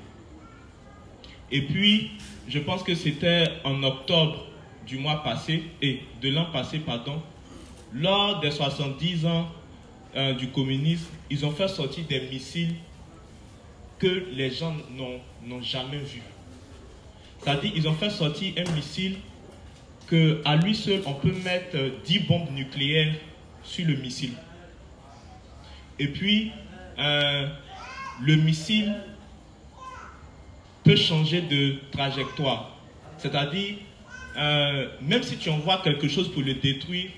Et puis, je pense que c'était en octobre du mois passé, de l'an passé, pardon, lors des 70 ans du communisme, ils ont fait sortir des missiles que les gens n'ont jamais vus. C'est-à-dire, ils ont fait sortir un missile qu'à lui seul, on peut mettre 10 bombes nucléaires sur le missile. Et puis, le missile peut changer de trajectoire. C'est-à-dire, même si tu envoies quelque chose pour le détruire,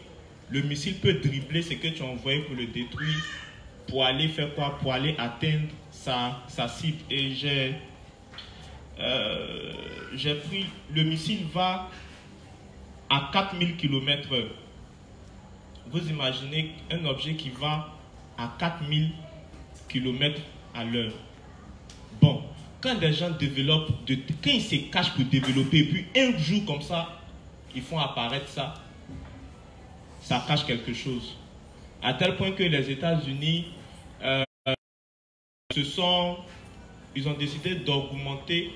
le missile peut dribbler ce que tu as envoyé pour le détruire, pour aller faire quoi? Pour aller atteindre sa cible. Et j'ai pris, le missile va à 4000 km/h. Vous imaginez un objet qui va à 4000 km à l'heure. Bon, quand des gens développent, quand ils se cachent pour développer, et puis un jour comme ça, ils font apparaître ça, ça cache quelque chose. À tel point que les États-Unis, ils ont décidé d'augmenter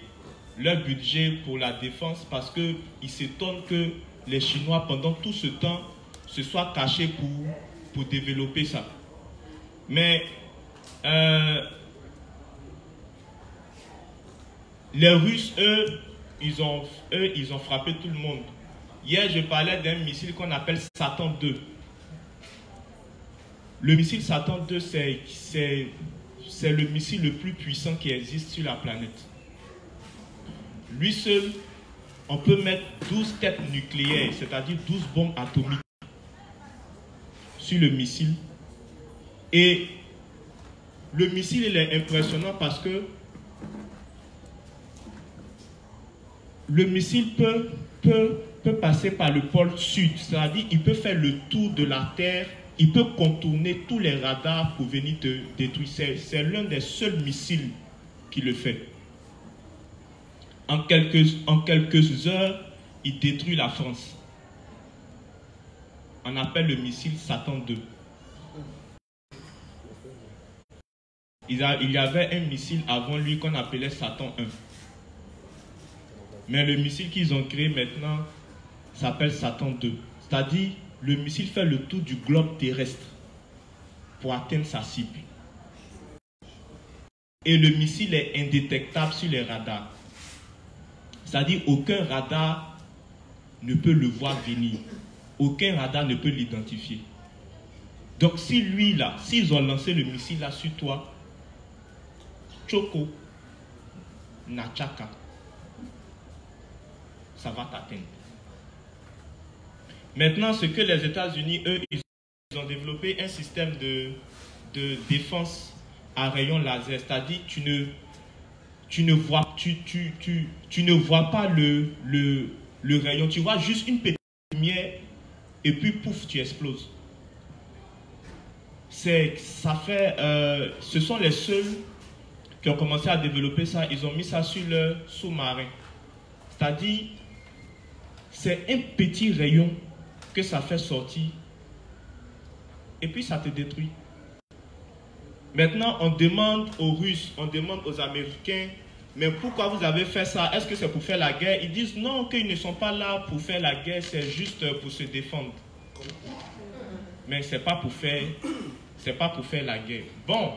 leur budget pour la défense parce qu'ils s'étonnent que les Chinois, pendant tout ce temps, se soient cachés pour développer ça. Mais les Russes, eux, ils ont frappé tout le monde. Hier, je parlais d'un missile qu'on appelle Satan II. Le missile Satan II, c'est le missile le plus puissant qui existe sur la planète. Lui seul, on peut mettre 12 têtes nucléaires, c'est-à-dire 12 bombes atomiques sur le missile. Et le missile, il est impressionnant parce que le missile peut passer par le pôle sud, c'est-à-dire il peut faire le tour de la Terre il peut contourner tous les radars pour venir te détruire. C'est l'un des seuls missiles qui le fait. En quelques heures, il détruit la France. On appelle le missile Satan II. Il y avait un missile avant lui qu'on appelait Satan 1. Mais le missile qu'ils ont créé maintenant s'appelle Satan 2. C'est-à-dire, le missile fait le tour du globe terrestre pour atteindre sa cible. Et le missile est indétectable sur les radars. C'est-à-dire, aucun radar ne peut le voir venir. Aucun radar ne peut l'identifier. Donc, si lui là, s'ils ont lancé le missile là sur toi, Choco, Nachaka, ça va t'atteindre. Maintenant, ce que les États-Unis, eux, ils ont développé un système de défense à rayon laser. C'est-à-dire, tu ne vois pas le rayon. Tu vois juste une petite lumière et puis pouf, tu exploses. Ce sont les seuls qui ont commencé à développer ça. Ils ont mis ça sur le sous-marin. C'est-à-dire, c'est un petit rayon que ça fait sortir et puis ça te détruit. Maintenant, on demande aux Russes, on demande aux Américains, mais pourquoi vous avez fait ça? Est-ce que c'est pour faire la guerre? Ils disent non, qu'ils ne sont pas là pour faire la guerre, c'est juste pour se défendre. Mais c'est pas pour faire la guerre. Bon,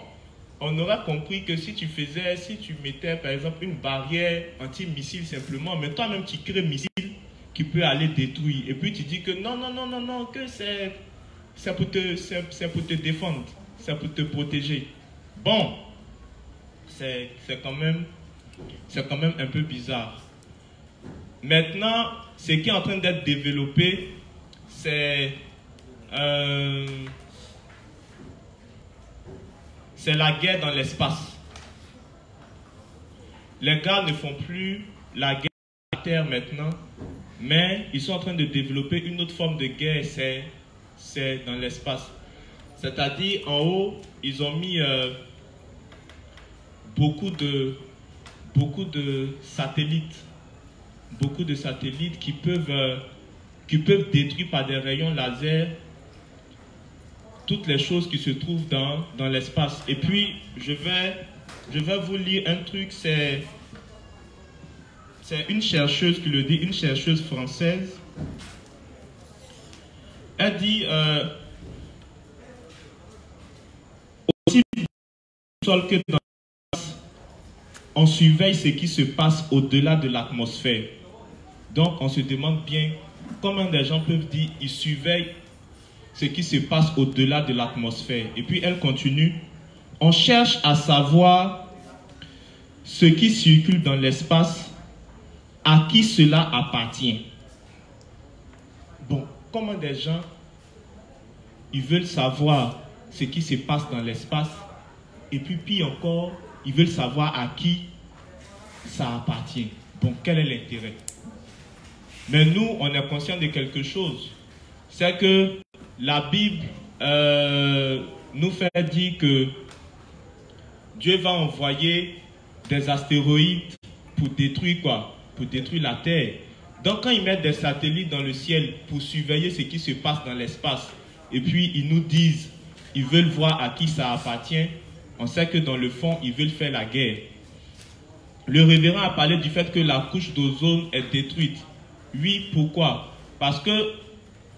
on aurait compris que si tu mettais par exemple une barrière anti-missile simplement, mais toi-même tu crées un missile qui peut aller détruire. Et puis tu dis que non, que c'est pour te défendre, c'est pour te protéger. Bon, c'est quand même un peu bizarre. Maintenant, ce qui est en train d'être développé, c'est la guerre dans l'espace. Les gars ne font plus la guerre à la Terre maintenant, mais ils sont en train de développer une autre forme de guerre, c'est dans l'espace. C'est-à-dire, en haut, ils ont mis beaucoup de satellites. Beaucoup de satellites qui peuvent détruire par des rayons laser toutes les choses qui se trouvent dans l'espace. Et puis, je vais vous lire un truc, c'est une chercheuse qui le dit, une chercheuse française. Elle dit, aussi bien au sol que dans l'espace, on surveille ce qui se passe au-delà de l'atmosphère. Donc, on se demande bien comment des gens peuvent dire, ils surveillent ce qui se passe au-delà de l'atmosphère. Et puis elle continue, on cherche à savoir ce qui circule dans l'espace, à qui cela appartient. Bon, comment des gens, ils veulent savoir ce qui se passe dans l'espace, et puis pire encore, ils veulent savoir à qui ça appartient. Bon, quel est l'intérêt? Mais nous, on est conscient de quelque chose, c'est que la Bible nous fait dire que Dieu va envoyer des astéroïdes pour détruire quoi? Pour détruire la Terre. Donc quand ils mettent des satellites dans le ciel pour surveiller ce qui se passe dans l'espace, et puis ils nous disent, ils veulent voir à qui ça appartient, on sait que dans le fond, ils veulent faire la guerre. Le révérend a parlé du fait que la couche d'ozone est détruite. Oui, pourquoi? Parce que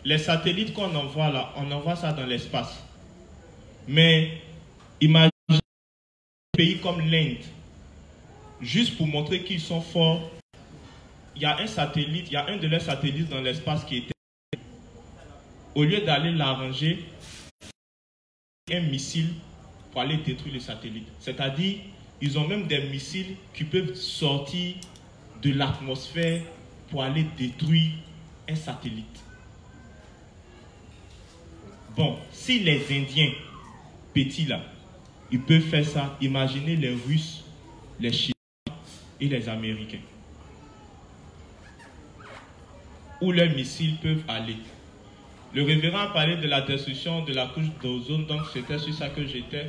les satellites qu'on envoie là, on envoie ça dans l'espace. Mais imaginez un pays comme l'Inde, juste pour montrer qu'ils sont forts, il y a un satellite, il y a un de leurs satellites dans l'espace qui était... Au lieu d'aller l'arranger, un missile pour aller détruire le satellite. C'est-à-dire, ils ont même des missiles qui peuvent sortir de l'atmosphère pour aller détruire un satellite. Bon, si les Indiens, petits là, ils peuvent faire ça, imaginez les Russes, les Chinois et les Américains. Où leurs missiles peuvent aller. Le révérend a parlé de la destruction de la couche d'ozone, donc c'était sur ça que j'étais.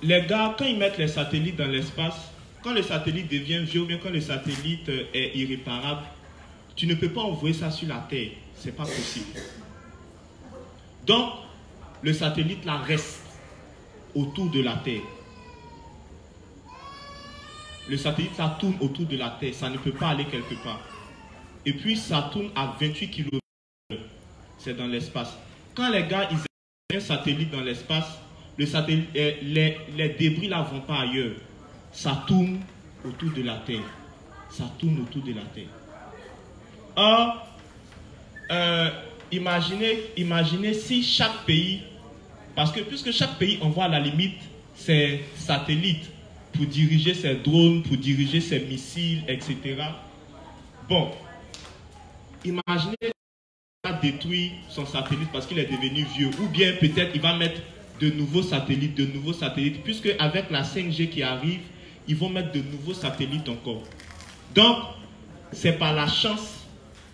Les gars, quand ils mettent les satellites dans l'espace, quand le satellite devient vieux ou bien quand le satellite est irréparable, tu ne peux pas envoyer ça sur la Terre. C'est pas possible. Donc, le satellite là reste autour de la Terre. Le satellite là tourne autour de la Terre. Ça ne peut pas aller quelque part. Et puis, ça tourne à 28 km. C'est dans l'espace. Quand les gars, ils ont un satellite dans l'espace, le satellite, les débris là vont pas ailleurs. Ça tourne autour de la Terre. Ça tourne autour de la Terre. Or, imaginez si chaque pays, parce que puisque chaque pays envoie à la limite ses satellites pour diriger ses drones, pour diriger ses missiles, etc. Bon, imaginez qu'il va détruire son satellite parce qu'il est devenu vieux, ou bien peut-être il va mettre de nouveaux satellites, puisque avec la 5G qui arrive, ils vont mettre de nouveaux satellites encore. Donc, c'est par la chance,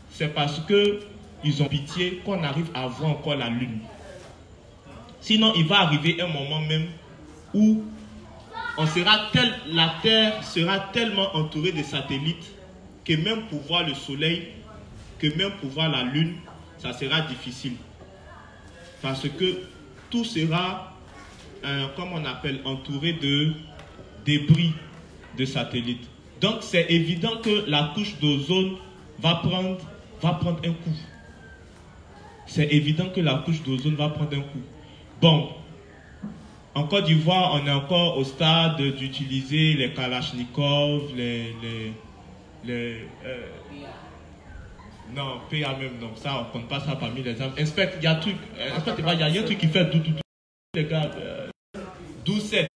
c'est parce qu'ils ont pitié qu'on arrive à voir encore la Lune. Sinon, il va arriver un moment même où la Terre sera tellement entourée de satellites que même pour voir le Soleil, que même pour voir la Lune, ça sera difficile. Parce que tout sera, comme on appelle, entouré de débris de satellites. Donc c'est évident que la couche d'ozone va prendre un coup. C'est évident que la couche d'ozone va prendre un coup. Bon, en Côte d'Ivoire, on est encore au stade d'utiliser les Kalachnikov, non, PA même, non, ça, on ne compte pas ça parmi les armes. Inspecte, il y a un truc, il y a un truc qui fait les gars, 12-7.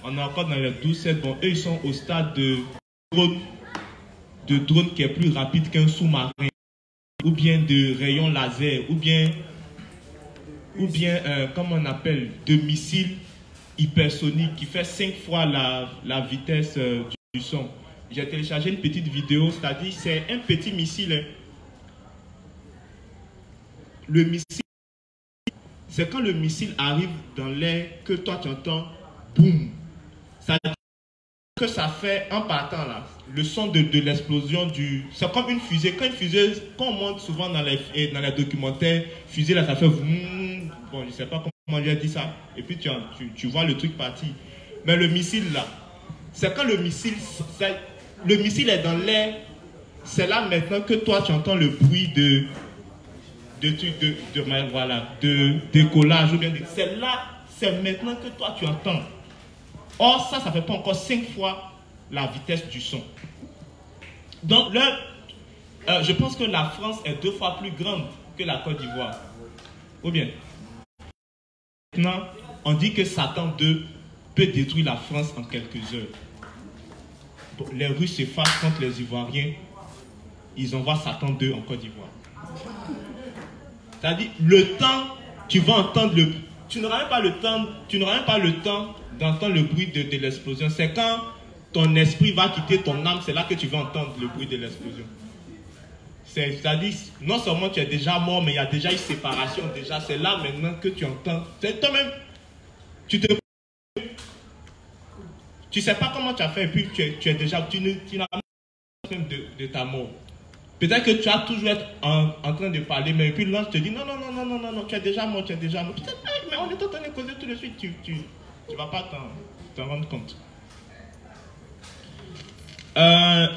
On est encore dans les 12-7. Bon, eux, ils sont au stade de drone qui est plus rapide qu'un sous-marin, ou bien de rayon laser, ou bien comment on appelle, de missiles hypersoniques qui fait 5 fois la vitesse du son. J'ai téléchargé une petite vidéo, c'est-à-dire c'est un petit missile. Hein. Le missile, c'est quand le missile arrive dans l'air que toi tu entends boum. Ça dit que ça fait en partant là, le son de l'explosion du... C'est comme une fusée. Quand on monte souvent dans les documentaires, fusée là, ça fait boum. Bon, je ne sais pas comment j'ai dit ça. Et puis tu vois le truc partir. Mais le missile là, c'est quand le missile est dans l'air, c'est là maintenant que toi tu entends le bruit de décollage. C'est là, c'est maintenant que toi tu entends. Or ça ne fait pas encore 5 fois la vitesse du son. Donc je pense que la France est 2 fois plus grande que la Côte d'Ivoire. Ou bien, maintenant, on dit que Satan 2 peut détruire la France en quelques heures. Bon, les Russes se fâchent contre les Ivoiriens. Ils envoient Satan 2 en Côte d'Ivoire. C'est-à-dire, le temps, tu vas entendre le... Tu n'auras même pas le temps d'entendre le bruit de l'explosion. C'est quand ton esprit va quitter ton âme, c'est là que tu vas entendre le bruit de l'explosion. C'est-à-dire, non seulement tu es déjà mort, mais il y a déjà une séparation. Déjà, c'est là maintenant que tu entends. C'est toi-même, tu sais pas comment tu as fait, et puis tu es déjà, tu n'as pas même de ta mort. Peut-être que tu as toujours été en train de parler, mais puis l'ange te dit non, tu es déjà mort, Peut-être, mais on est en train de causer tout de suite, tu ne vas pas t'en rendre compte.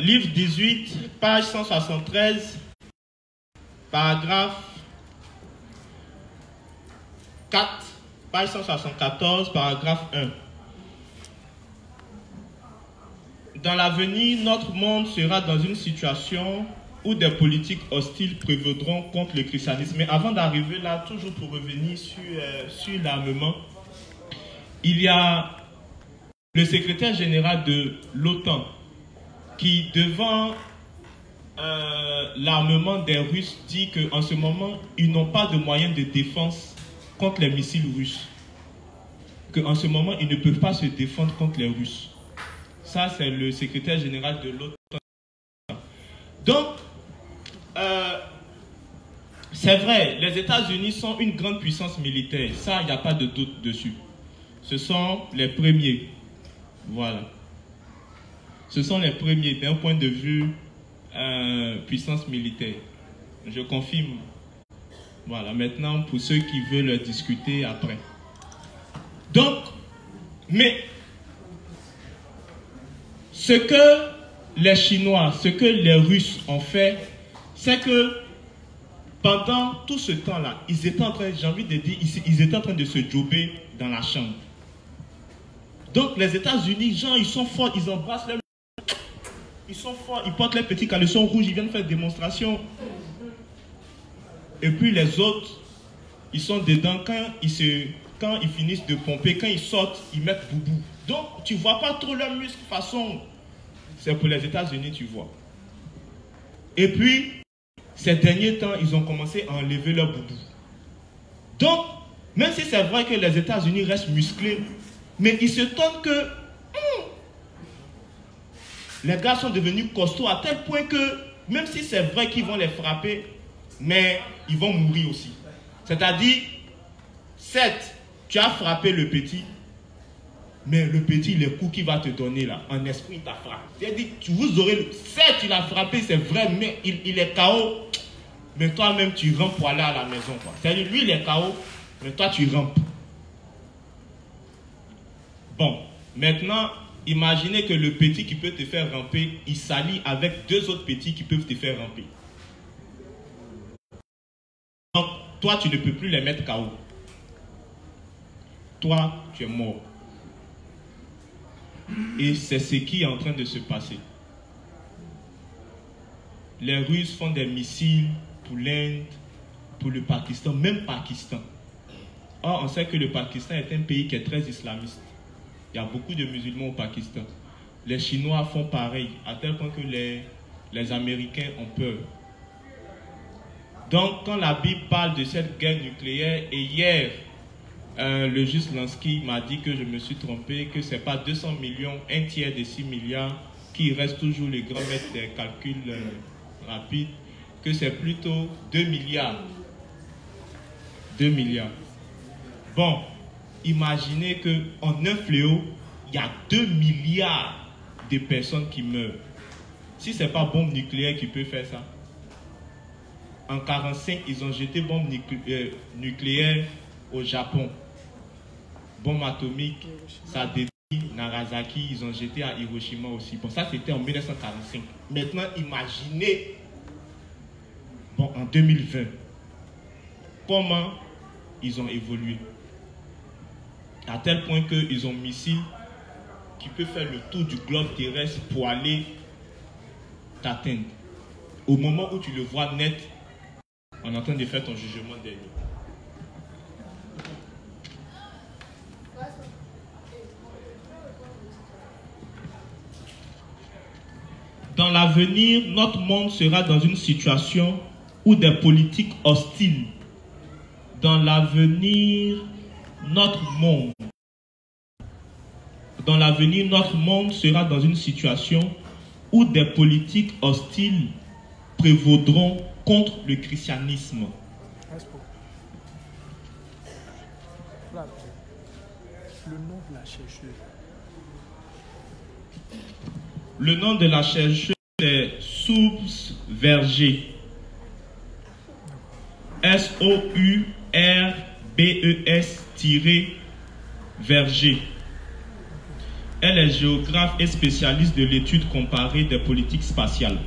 Livre 18, page 173, paragraphe 4, page 174, paragraphe 1. Dans l'avenir, notre monde sera dans une situation où des politiques hostiles prévaudront contre le christianisme. Mais avant d'arriver là, toujours pour revenir sur l'armement, il y a le secrétaire général de l'OTAN qui, devant l'armement des Russes, dit qu'en ce moment, ils n'ont pas de moyens de défense contre les missiles russes. Qu'en ce moment, ils ne peuvent pas se défendre contre les Russes. Ça, c'est le secrétaire général de l'OTAN. Donc, c'est vrai, les États-Unis sont une grande puissance militaire. Ça, il n'y a pas de doute dessus. Ce sont les premiers. Voilà. Ce sont les premiers d'un point de vue puissance militaire. Je confirme. Voilà, maintenant, pour ceux qui veulent discuter après. Donc, mais ce que les Chinois, ce que les Russes ont fait, c'est que pendant tout ce temps-là, ils étaient en train, j'ai envie de dire, ils étaient en train de se jobber dans la chambre. Donc les États-Unis, genre, ils sont forts, ils embrassent les... Ils sont forts, ils portent les petits caleçons rouges, ils viennent faire démonstration. Et puis les autres, ils sont dedans, quand ils finissent de pomper, quand ils sortent, ils mettent boubou. Donc tu ne vois pas trop leurs muscles façon... C'est pour les États-Unis, tu vois. Et puis, ces derniers temps, ils ont commencé à enlever leur boubou. Donc, même si c'est vrai que les États-Unis restent musclés, mais ils se tentent que les gars sont devenus costauds à tel point que, même si c'est vrai qu'ils vont les frapper, mais ils vont mourir aussi. C'est-à-dire, certes, tu as frappé le petit, mais le petit, les coups qu'il va te donner là, en esprit, il t'a frappé. C'est-à-dire, vous aurez, certes, il a frappé, c'est vrai, mais il est KO. Mais toi-même, tu rampes pour aller à la maison. C'est-à-dire, lui, il est KO, mais toi, tu rampes. Bon, maintenant, imaginez que le petit qui peut te faire ramper, il s'allie avec deux autres petits qui peuvent te faire ramper. Donc, toi, tu ne peux plus les mettre KO. Toi, tu es mort. Et c'est ce qui est en train de se passer. Les Russes font des missiles pour l'Inde, pour le Pakistan, même Pakistan. Or, on sait que le Pakistan est un pays qui est très islamiste. Il y a beaucoup de musulmans au Pakistan. Les Chinois font pareil, à tel point que les Américains ont peur. Donc, quand la Bible parle de cette guerre nucléaire, et hier, le juge Lansky m'a dit que je me suis trompé, que ce n'est pas 200 millions, un tiers des 6 milliards, qui reste toujours les grands maîtres des calculs rapides, que c'est plutôt 2 milliards. 2 milliards. Bon, imaginez qu'en un fléau, il y a 2 milliards de personnes qui meurent. Si ce n'est pas bombe nucléaire qui peut faire ça. En 1945, ils ont jeté bombe nucléaire au Japon. Bombe atomique, ça a détruit Nagasaki, ils ont jeté à Hiroshima aussi. Bon, ça c'était en 1945. Maintenant, imaginez, bon, en 2020, comment ils ont évolué. À tel point qu'ils ont un missile qui peut faire le tour du globe terrestre pour aller t'atteindre. Au moment où tu le vois net, on est en train de faire ton jugement dernier. Dans l'avenir, notre monde sera dans une situation où des politiques hostiles. Dans l'avenir, notre monde sera dans une situation où des politiques hostiles prévaudront contre le christianisme. Le nom de la chercheuse. Le nom de la chercheuse est Soubs Verger. S-O-U-R-B-E-S-Verger. Elle est géographe et spécialiste de l'étude comparée des politiques spatiales.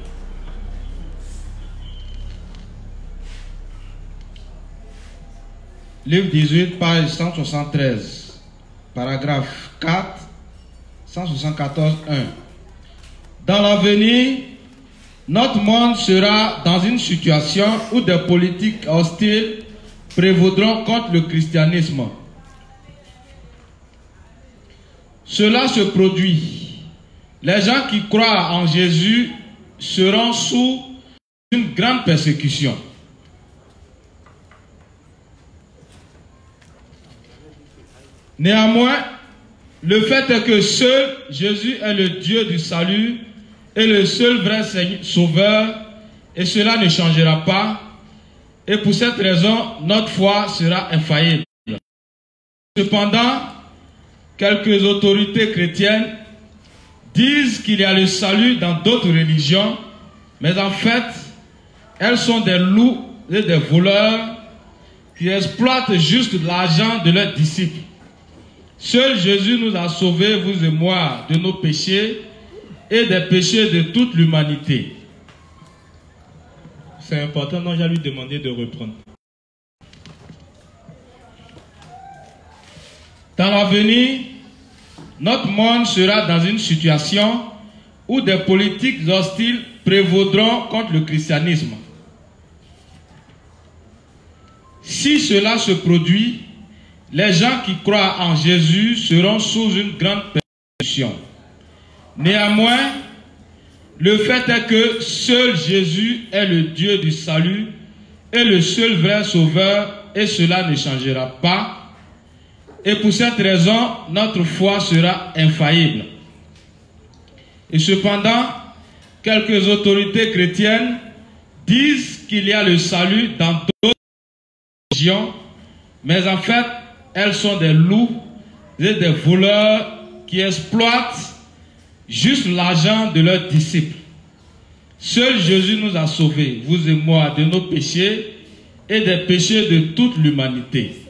Livre 18, page 173, paragraphe 4, 174, 1. Dans l'avenir, notre monde sera dans une situation où des politiques hostiles prévaudront contre le christianisme. Cela se produit. Les gens qui croient en Jésus seront sous une grande persécution. Néanmoins, le fait est que seul Jésus est le Dieu du salut et le seul vrai Sauveur et cela ne changera pas. Et pour cette raison, notre foi sera infaillible. Cependant, quelques autorités chrétiennes disent qu'il y a le salut dans d'autres religions, mais en fait, elles sont des loups et des voleurs qui exploitent juste l'argent de leurs disciples. Seul Jésus nous a sauvés, vous et moi, de nos péchés et des péchés de toute l'humanité. C'est important, donc j'ai lui demandé de reprendre. Dans l'avenir, notre monde sera dans une situation où des politiques hostiles prévaudront contre le christianisme. Si cela se produit, les gens qui croient en Jésus seront sous une grande persécution. Néanmoins, le fait est que seul Jésus est le Dieu du salut et le seul vrai sauveur, et cela ne changera pas. Et pour cette raison, notre foi sera infaillible. Et cependant, quelques autorités chrétiennes disent qu'il y a le salut dans d'autres religions, mais en fait, elles sont des loups et des voleurs qui exploitent juste l'argent de leurs disciples. Seul Jésus nous a sauvés, vous et moi, de nos péchés et des péchés de toute l'humanité.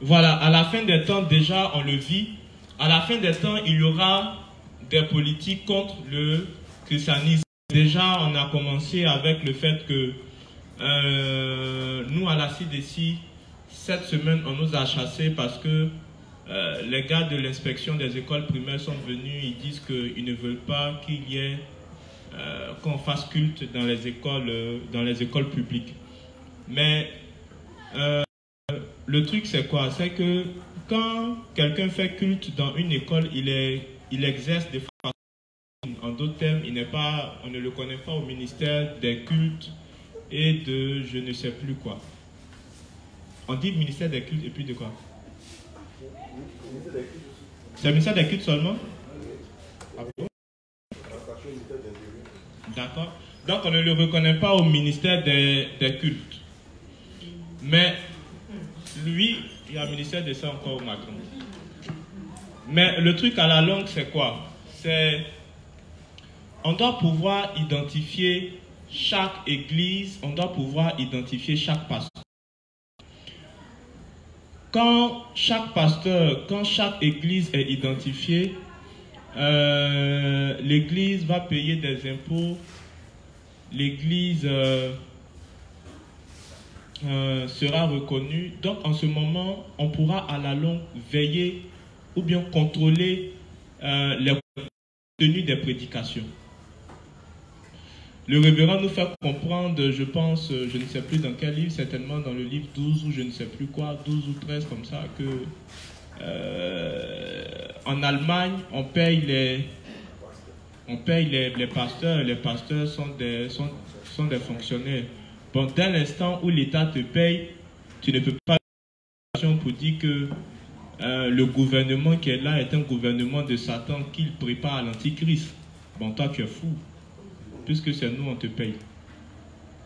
Voilà, à la fin des temps, déjà on le vit, à la fin des temps, il y aura des politiques contre le christianisme. Déjà, on a commencé avec le fait que nous, à la CDC, cette semaine, on nous a chassés parce que les gars de l'inspection des écoles primaires sont venus, ils disent qu'ils ne veulent pas qu'il y ait qu'on fasse culte dans les écoles publiques. Mais le truc c'est quoi? C'est que quand quelqu'un fait culte dans une école, il exerce de façon, en d'autres termes, on ne le connaît pas au ministère des cultes et de je ne sais plus quoi. On dit ministère des cultes et puis de quoi? C'est le ministère des cultes seulement? D'accord. Donc on ne le reconnaît pas au ministère des cultes. Mais lui, il y a un ministère de ça encore au Macron. Mais le truc à la longue, c'est quoi? C'est on doit pouvoir identifier chaque église, on doit pouvoir identifier chaque pasteur. Quand chaque pasteur, quand chaque église est identifiée, l'église va payer des impôts, l'église sera reconnue. Donc en ce moment, on pourra à la longue veiller ou bien contrôler les contenus des prédications. Le révérend nous fait comprendre, je pense, je ne sais plus dans quel livre, certainement dans le livre 12 ou je ne sais plus quoi, 12 ou 13 comme ça, que en Allemagne, on paye les pasteurs. Les pasteurs sont des fonctionnaires. Bon, dès l'instant où l'État te paye, tu ne peux pas pour dire que le gouvernement qui est là est un gouvernement de Satan qu'il prépare à l'Antichrist. Bon, toi tu es fou, puisque c'est nous on te paye.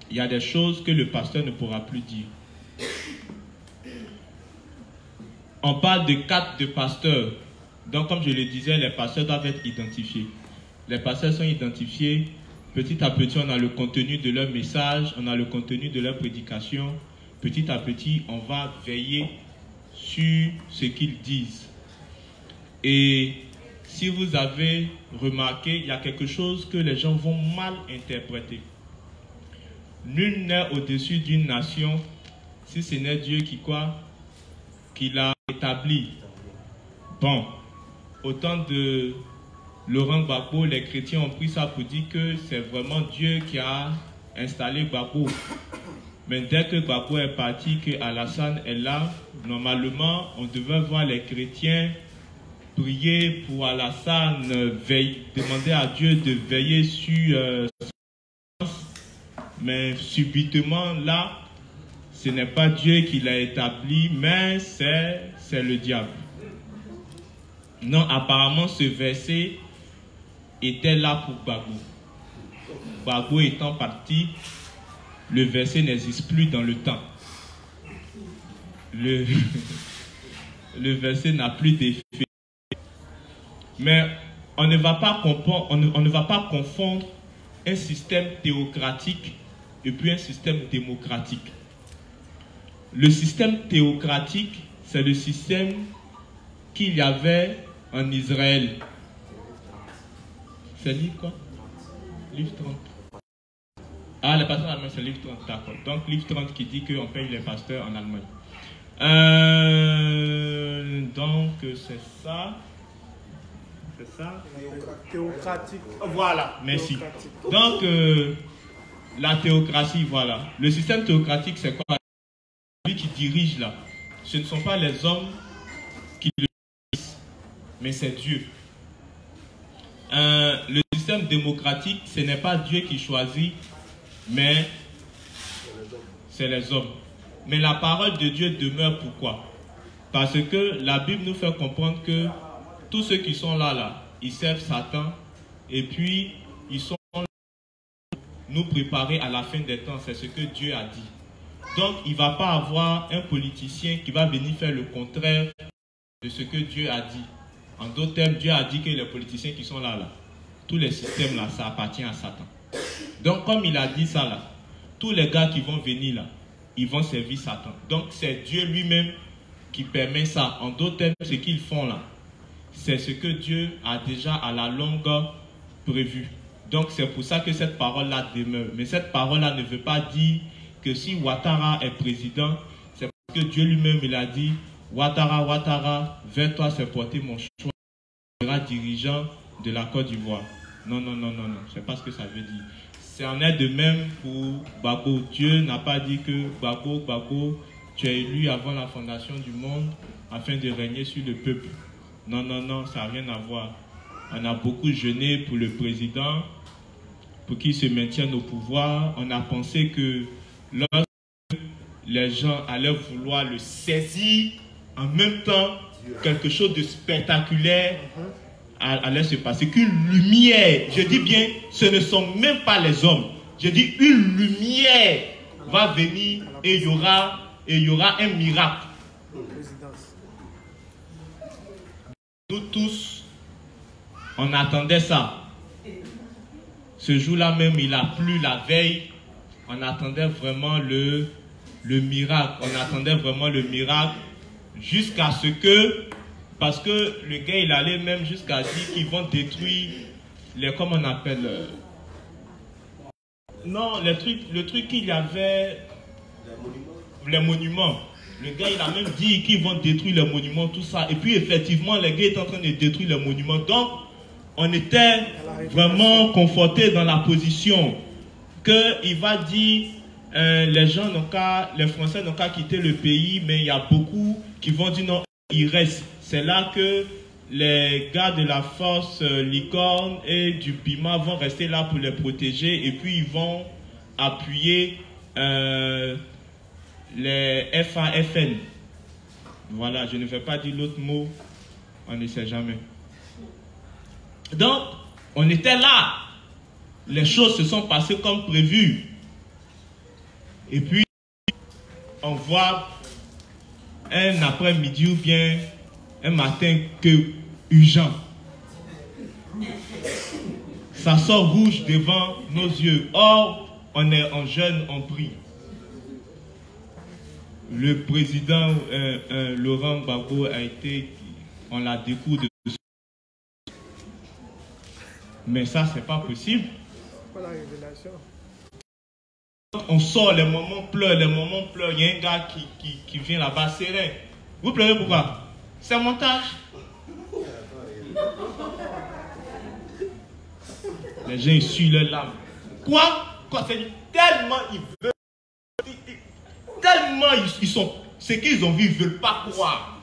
Il y a des choses que le pasteur ne pourra plus dire. On parle de cadre de pasteurs. Donc comme je le disais, les pasteurs doivent être identifiés. Les pasteurs sont identifiés. Petit à petit, on a le contenu de leur message, on a le contenu de leur prédication. Petit à petit, on va veiller sur ce qu'ils disent. Et si vous avez remarqué, il y a quelque chose que les gens vont mal interpréter. Nul n'est au-dessus d'une nation, si ce n'est Dieu qui l'a établi. Bon, au temps de Laurent Gbagbo, les chrétiens ont pris ça pour dire que c'est vraiment Dieu qui a installé Gbagbo. Mais dès que Gbagbo est parti, que Alassane est là, normalement, on devait voir les chrétiens prier pour Alassane, demander à Dieu de veiller sur mais subitement là, ce n'est pas Dieu qui l'a établi, mais c'est le diable. Non, apparemment ce verset était là pour Gbagbo. Gbagbo étant parti, le verset n'existe plus dans le temps. Le verset n'a plus d'effet. Mais on ne va pas confondre un système théocratique et puis un système démocratique. Le système théocratique, c'est le système qu'il y avait en Israël. C'est livre quoi? Livre 30. Ah, les pasteurs en Allemagne, c'est livre 30, d'accord. Donc, livre 30 qui dit qu'on paye les pasteurs en Allemagne. Donc, c'est ça. C'est ça? Théocratique. Voilà, merci. Donc, la théocratie, voilà. Le système théocratique, c'est quoi? Celui qui dirige là. Ce ne sont pas les hommes qui le dirigent, mais c'est Dieu. Le système démocratique, ce n'est pas Dieu qui choisit, mais c'est les hommes. Mais la parole de Dieu demeure pourquoi? Parce que la Bible nous fait comprendre que tous ceux qui sont là, ils servent Satan et puis ils sont là pour nous préparer à la fin des temps. C'est ce que Dieu a dit. Donc, il ne va pas avoir un politicien qui va venir faire le contraire de ce que Dieu a dit. En d'autres termes, Dieu a dit que les politiciens qui sont là, tous les systèmes là, ça appartient à Satan. Donc, comme il a dit ça là, tous les gars qui vont venir là, ils vont servir Satan. Donc, c'est Dieu lui-même qui permet ça. En d'autres termes, ce qu'ils font là, c'est ce que Dieu a déjà à la longue prévu. Donc, c'est pour ça que cette parole-là demeure. Mais cette parole-là ne veut pas dire que si Ouattara est président, c'est parce que Dieu lui-même, il a dit, Ouattara, vers toi c'est porter mon choix, tu seras dirigeant de la Côte d'Ivoire. Non, c'est pas ce que ça veut dire. C'est en est de même pour Gbagbo. Dieu n'a pas dit que Gbagbo, tu es élu avant la fondation du monde afin de régner sur le peuple. Non, ça n'a rien à voir. On a beaucoup jeûné pour le président, pour qu'il se maintienne au pouvoir. On a pensé que lorsque les gens allaient vouloir le saisir, en même temps, quelque chose de spectaculaire allait se passer. Qu'une lumière, je dis bien, ce ne sont même pas les hommes. Je dis une lumière va venir et il y aura un miracle. Nous tous, on attendait ça. Ce jour-là même, il a plu la veille. On attendait vraiment le miracle. On attendait vraiment le miracle jusqu'à ce que, parce que le gars, il allait même jusqu'à dire qu'ils vont détruire les, comment on appelle, non, le truc qu'il y avait, les monuments. Le gars, il a même dit qu'ils vont détruire les monuments, tout ça. Et puis, effectivement, les gars étaient en train de détruire les monuments. Donc, on était vraiment confortés dans la position qu'il va dire, les gens n'ont qu'à, les Français n'ont qu'à quitter le pays, mais il y a beaucoup qui vont dire non, il reste. C'est là que les gars de la force Licorne et du PIMA vont rester là pour les protéger et puis ils vont appuyer les FAFN. Voilà, je ne vais pas dire l'autre mot, on ne sait jamais. Donc, on était là. Les choses se sont passées comme prévu. Et puis, on voit un après-midi ou bien un matin que urgent. Ça sort rouge devant nos yeux. Or, on est en jeûne, on prie. Le président Laurent Gbagbo a été, on l'a découvert de... Mais ça, c'est pas possible. Pas la révélation. On sort, les moments pleurent. Il y a un gars qui vient là-bas, serein. Vous pleurez pourquoi? C'est un montage. Les gens, ils suivent leur larmes. Quoi? C'est tellement ils veulent. Tellement ils sont. Ce qu'ils ont vu, ils ne veulent pas croire.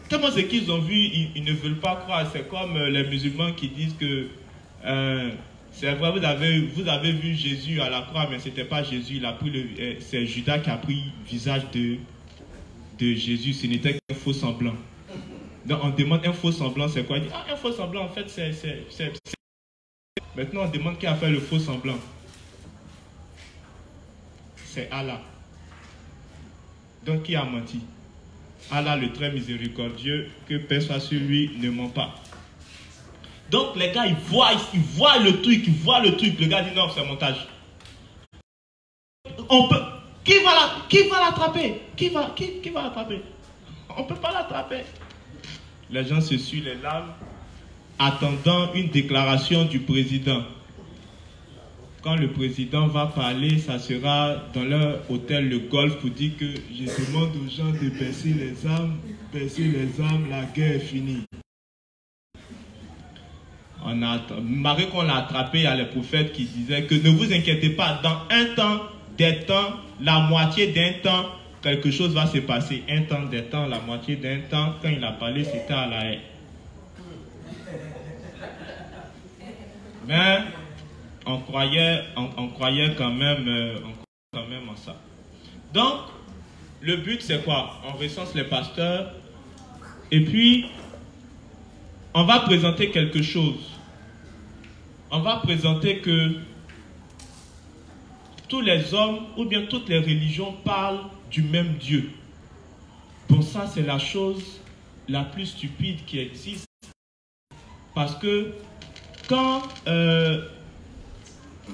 Tellement ce qu'ils ont vu, ils ne veulent pas croire. C'est comme les musulmans qui disent que c'est vrai, vous avez vu Jésus à la croix, mais ce n'était pas Jésus. C'est Judas qui a pris le visage de Jésus. Ce n'était qu'un faux semblant. Donc on demande un faux semblant, c'est quoi? Il dit, ah, un faux semblant, en fait, c'est... Maintenant, on demande qui a fait le faux semblant. C'est Allah. Donc, qui a menti? Allah, le très miséricordieux, que paix soit sur lui, ne ment pas. Donc, les gars, ils voient le truc, Le gars dit, non, c'est un montage. On peut... Qui va l'attraper? Qui va l'attraper? On ne peut pas l'attraper. Les gens se suent les larmes, attendant une déclaration du président. Quand le président va parler, ça sera dans leur hôtel Le Golf pour dire que je demande aux gens de baisser les armes, la guerre est finie. Malgré qu'on l'a attrapé, il y a les prophètes qui disaient que ne vous inquiétez pas, dans un temps, des temps, la moitié d'un temps, quelque chose va se passer. Un temps, des temps, la moitié d'un temps, quand il a parlé, c'était à la haie. Mais on croyait quand même en ça. Donc, le but c'est quoi? On recense les pasteurs et puis on va présenter quelque chose. On va présenter que tous les hommes ou bien toutes les religions parlent du même Dieu. Bon, ça c'est la chose la plus stupide qui existe. Parce que quand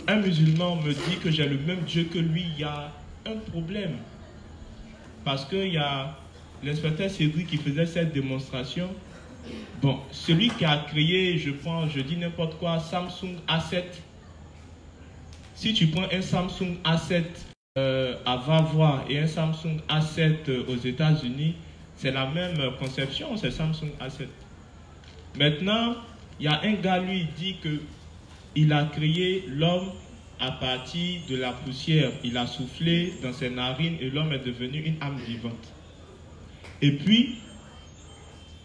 un musulman me dit que j'ai le même Dieu que lui, il y a un problème. Parce qu'il y a l'inspecteur Cédric qui faisait cette démonstration. Bon, celui qui a créé, je dis n'importe quoi, Samsung A7. Si tu prends un Samsung A7 à Vavois et un Samsung A7 aux États-Unis, c'est la même conception, c'est Samsung A7. Maintenant, il y a un gars, lui, il dit que il a créé l'homme à partir de la poussière. Il a soufflé dans ses narines et l'homme est devenu une âme vivante. Et puis,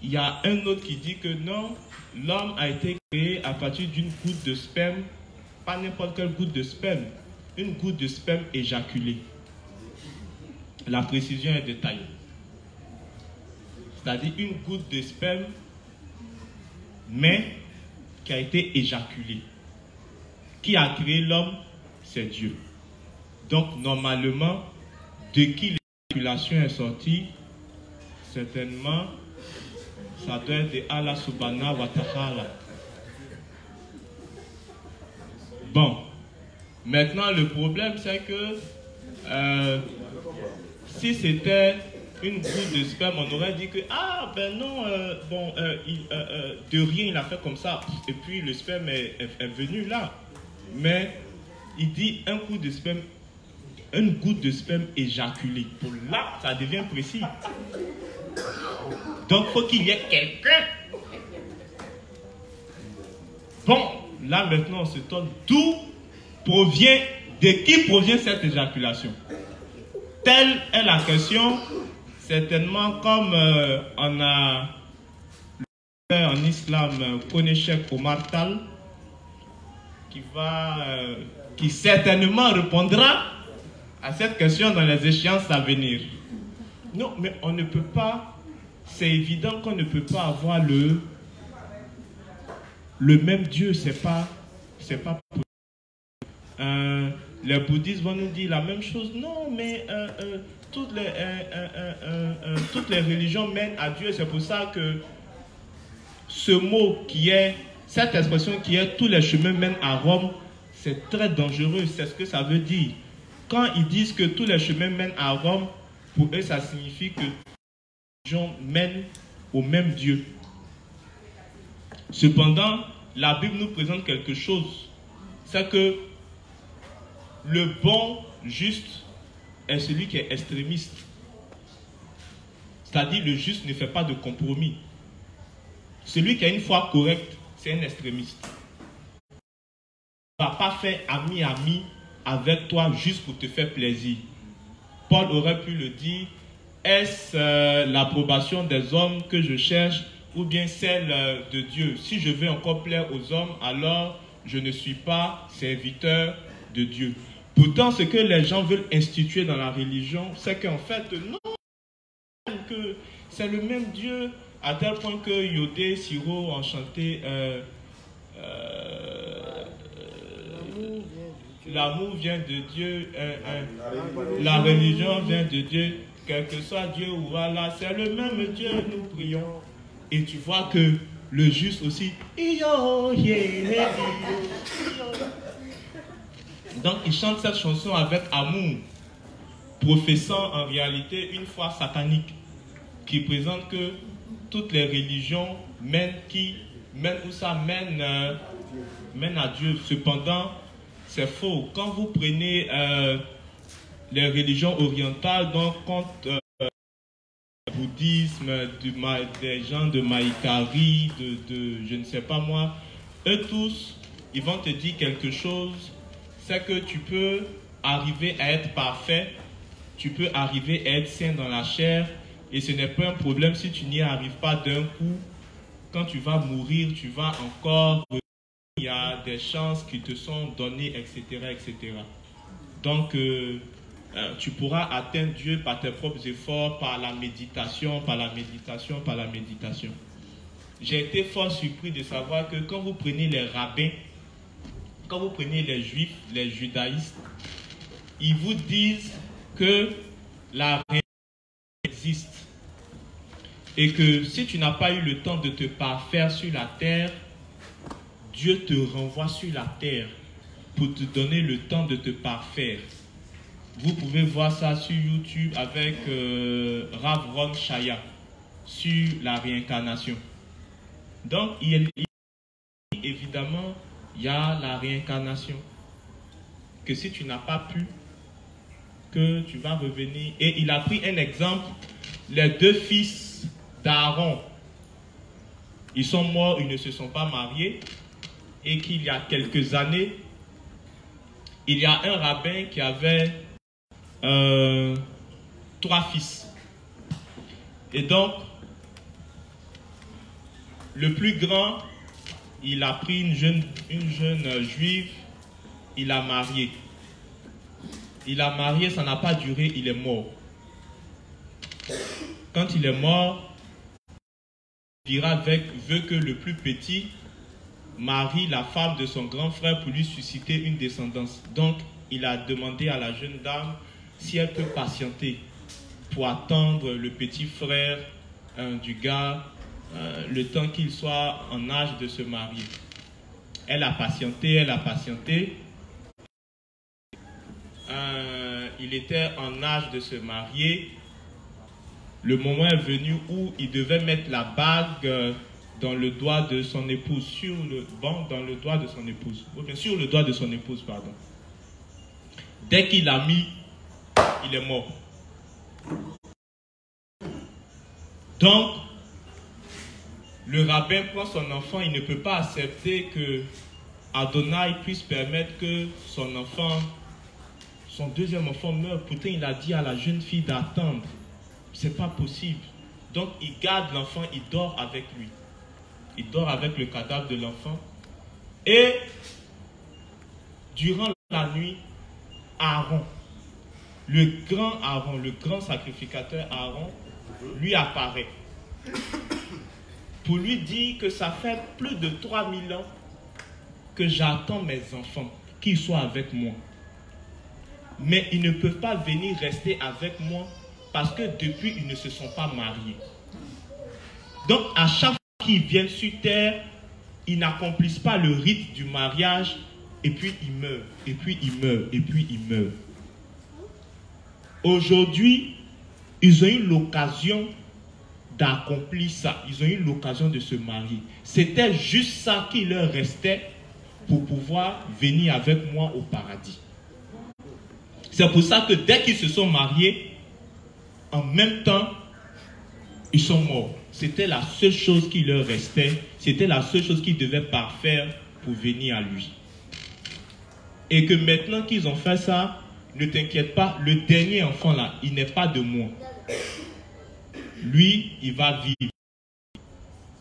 il y a un autre qui dit que non, l'homme a été créé à partir d'une goutte de sperme, pas n'importe quelle goutte de sperme, une goutte de sperme éjaculée. La précision est détaillée. C'est-à-dire une goutte de sperme, mais qui a été éjaculée. Qui a créé l'homme? C'est Dieu. Donc, normalement, de qui l'éjaculation est sortie? Certainement, ça doit être de Allah subhanahu wa ta'ala. Bon, maintenant, le problème, c'est que si c'était une goutte de sperme, on aurait dit que, ah, ben non, de rien, il a fait comme ça. Et puis, le sperme est venu là. Mais il dit un coup de sperme, une goutte de sperme éjaculée. Pour là, ça devient précis. Donc, il faut qu'il y ait quelqu'un. Bon, là maintenant, on se tourne. De qui provient cette éjaculation? Telle est la question. Certainement, comme on a en islam Koneshek Omar Tal, qui certainement répondra à cette question dans les échéances à venir. Non, mais on ne peut pas, c'est évident qu'on ne peut pas avoir le même Dieu, c'est pas possible. Les bouddhistes vont nous dire la même chose. Non, mais toutes les religions mènent à Dieu. C'est pour ça que ce mot qui est, cette expression qui est tous les chemins mènent à Rome, c'est très dangereux. C'est ce que ça veut dire. Quand ils disent que tous les chemins mènent à Rome, pour eux, ça signifie que les religions mènent au même Dieu. Cependant, la Bible nous présente quelque chose. C'est que le bon, juste, est celui qui est extrémiste. C'est-à-dire, le juste ne fait pas de compromis. Celui qui a une foi correcte, c'est un extrémiste. Il ne va pas faire ami-ami avec toi juste pour te faire plaisir. Paul aurait pu le dire, est-ce l'approbation des hommes que je cherche ou bien celle de Dieu? Si je veux encore plaire aux hommes, alors je ne suis pas serviteur de Dieu. Pourtant, ce que les gens veulent instituer dans la religion, c'est qu'en fait, non, que c'est le même Dieu à tel point que Yodé, Siro ont chanté l'amour vient de Dieu, la religion vient de Dieu, quel que soit Dieu ou Allah, c'est le même Dieu, nous prions. Et tu vois que le juste aussi, donc il chante cette chanson avec amour, professant en réalité une foi satanique qui présente que toutes les religions mènent à Dieu. Cependant, c'est faux. Quand vous prenez les religions orientales, donc contre le bouddhisme, des gens de Maïkari, de je ne sais pas moi, eux tous, ils vont te dire quelque chose, c'est que tu peux arriver à être parfait, tu peux arriver à être saint dans la chair, et ce n'est pas un problème si tu n'y arrives pas d'un coup. Quand tu vas mourir, tu vas encore... Il y a des chances qui te sont données, etc. etc. Donc, tu pourras atteindre Dieu par tes propres efforts, par la méditation, par la méditation, par la méditation. J'ai été fort surpris de savoir que quand vous prenez les rabbins, quand vous prenez les juifs, les judaïstes, ils vous disent que la réalité existe. Et que si tu n'as pas eu le temps de te parfaire sur la terre, Dieu te renvoie sur la terre pour te donner le temps de te parfaire. Vous pouvez voir ça sur YouTube avec Rav Ron Shaya sur la réincarnation. Donc, évidemment, il y a la réincarnation. Que si tu n'as pas pu, que tu vas revenir. Et il a pris un exemple, les deux fils d'Aaron. Ils sont morts, ils ne se sont pas mariés. Et qu'il y a quelques années, il y a un rabbin qui avait 3 fils. Et donc, le plus grand, il a pris une jeune juive, il l'a mariée. Il l'a mariée, ça n'a pas duré, il est mort. Quand il est mort, il veut que le plus petit marie la femme de son grand frère pour lui susciter une descendance. Donc, il a demandé à la jeune dame si elle peut patienter pour attendre le petit frère du gars, le temps qu'il soit en âge de se marier. Elle a patienté, elle a patienté. Il était en âge de se marier. Le moment est venu où il devait mettre la bague dans le doigt de son épouse, sur le doigt de son épouse, ou bien sur le doigt de son épouse, pardon. Dès qu'il l'a mis, il est mort. Donc, le rabbin prend son enfant, il ne peut pas accepter que Adonai puisse permettre que son enfant, son deuxième enfant meure. Pourtant, il a dit à la jeune fille d'attendre. C'est pas possible. Donc, il garde l'enfant, il dort avec lui. Il dort avec le cadavre de l'enfant. Et durant la nuit, Aaron, le grand sacrificateur Aaron, lui apparaît pour lui dire que ça fait plus de 3000 ans que j'attends mes enfants, qu'ils soient avec moi. Mais ils ne peuvent pas venir rester avec moi parce que depuis, ils ne se sont pas mariés. Donc, à chaque qui viennent sur terre, ils n'accomplissent pas le rite du mariage, et puis ils meurent, et puis ils meurent, et puis ils meurent. Aujourd'hui, ils ont eu l'occasion d'accomplir ça. Ils ont eu l'occasion de se marier. C'était juste ça qui leur restait pour pouvoir venir avec moi au paradis. C'est pour ça que dès qu'ils se sont mariés, en même temps, ils sont morts. C'était la seule chose qui leur restait. C'était la seule chose qu'ils devaient parfaire pour venir à lui. Et que maintenant qu'ils ont fait ça, ne t'inquiète pas, le dernier enfant là, il n'est pas de moi. Lui, il va vivre.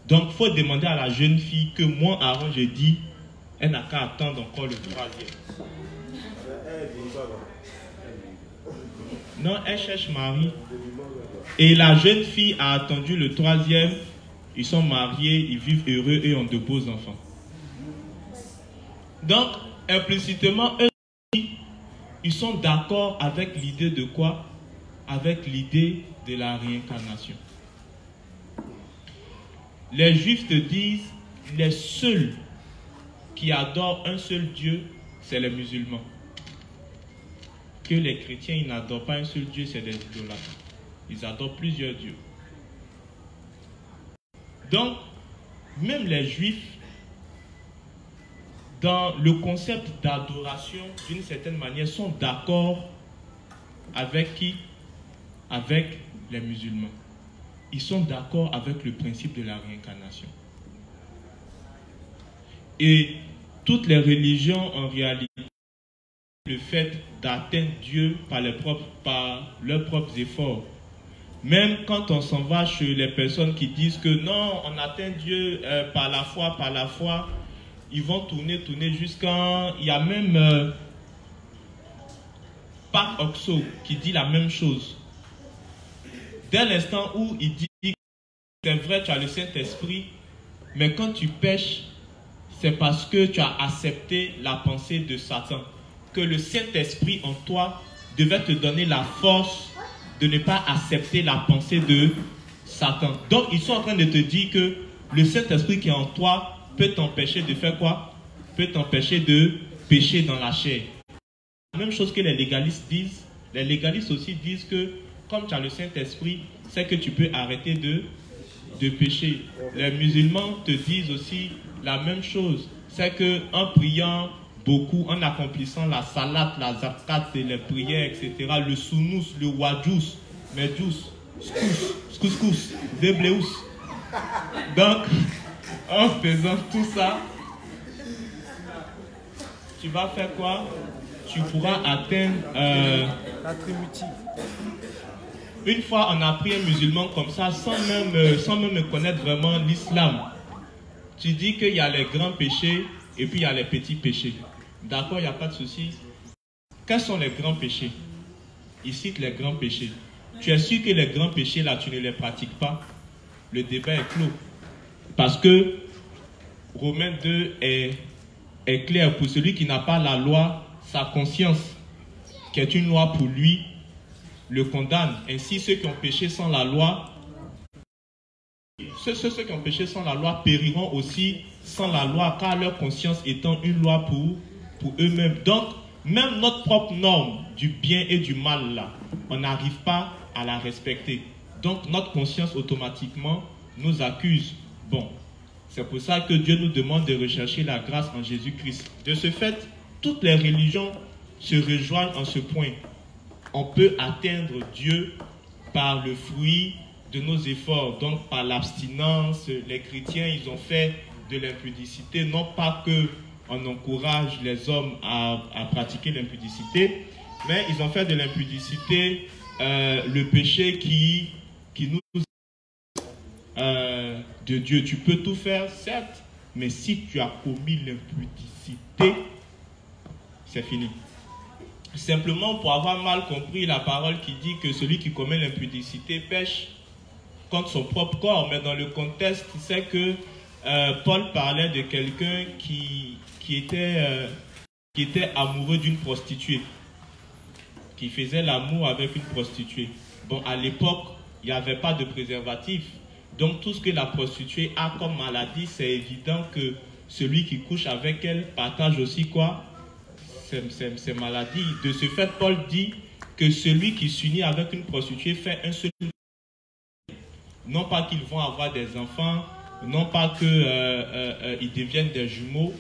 Donc, il faut demander à la jeune fille que moi, Aaron, j'ai dit, elle n'a qu'à attendre encore le troisième. Non, elle cherche mari. Et la jeune fille a attendu le troisième. ils sont mariés, ils vivent heureux et ont de beaux enfants. Donc, implicitement, eux, ils sont d'accord avec l'idée de quoi? Avec l'idée de la réincarnation. Les Juifs te disent, les seuls qui adorent un seul Dieu, c'est les musulmans. Que les chrétiens, ils n'adorent pas un seul Dieu, c'est des idolâtres. Ils adorent plusieurs dieux. Donc, même les Juifs, dans le concept d'adoration, d'une certaine manière, sont d'accord avec qui? Avec les musulmans. Ils sont d'accord avec le principe de la réincarnation. Et toutes les religions, en réalité, le fait d'atteindre Dieu par leurs propres efforts. Même quand on s'en va chez les personnes qui disent que non, on atteint Dieu par la foi, ils vont tourner jusqu'à... Il y a même Park Oxo qui dit la même chose. Dès l'instant où il dit c'est vrai, tu as le Saint-Esprit, mais quand tu pêches, c'est parce que tu as accepté la pensée de Satan. Que le Saint-Esprit en toi devait te donner la force de ne pas accepter la pensée de Satan. Donc, ils sont en train de te dire que le Saint-Esprit qui est en toi peut t'empêcher de faire quoi? Peut t'empêcher de pécher dans la chair. La même chose que les légalistes disent. Les légalistes aussi disent que comme tu as le Saint-Esprit, c'est que tu peux arrêter de pécher. Les musulmans te disent aussi la même chose. C'est qu'en priant beaucoup, en accomplissant la salat, la zakat, les prières, etc., le sounous, le wajous, medjous, skous, debleous. Donc, en faisant tout ça, tu vas faire quoi? Tu pourras atteindre... l'attributif. Une fois, on a pris un musulman comme ça, sans même connaître vraiment l'islam. Tu dis qu'il y a les grands péchés et puis il y a les petits péchés. D'accord, il n'y a pas de souci. Quels sont les grands péchés? Il cite les grands péchés. Tu es sûr que les grands péchés, là, tu ne les pratiques pas? Le débat est clos. Parce que Romains 2 est clair. Pour celui qui n'a pas la loi, sa conscience, qui est une loi pour lui, le condamne. Ainsi, ceux qui ont péché sans la loi, ceux qui ont péché sans la loi périront aussi sans la loi, car leur conscience étant une loi pour eux-mêmes. Donc, même notre propre norme du bien et du mal, là, on n'arrive pas à la respecter. Donc, notre conscience automatiquement nous accuse. Bon, c'est pour ça que Dieu nous demande de rechercher la grâce en Jésus-Christ. De ce fait, toutes les religions se rejoignent en ce point. On peut atteindre Dieu par le fruit de nos efforts, donc par l'abstinence. Les chrétiens, ils ont fait de l'impudicité, non pas qu'on encourage les hommes à pratiquer l'impudicité, mais ils ont fait de l'impudicité le péché qui nous de Dieu. Tu peux tout faire, certes, mais si tu as commis l'impudicité, c'est fini. Simplement pour avoir mal compris la parole qui dit que celui qui commet l'impudicité pêche contre son propre corps. Mais dans le contexte, c'est que Paul parlait de quelqu'un qui était amoureux d'une prostituée, qui faisait l'amour avec une prostituée. Bon, à l'époque, il n'y avait pas de préservatif. Donc tout ce que la prostituée a comme maladie, c'est évident que celui qui couche avec elle partage aussi quoi? Ces maladies. De ce fait, Paul dit que celui qui s'unit avec une prostituée fait un seul. Non pas qu'ils vont avoir des enfants, non pas qu'ils deviennent des jumeaux,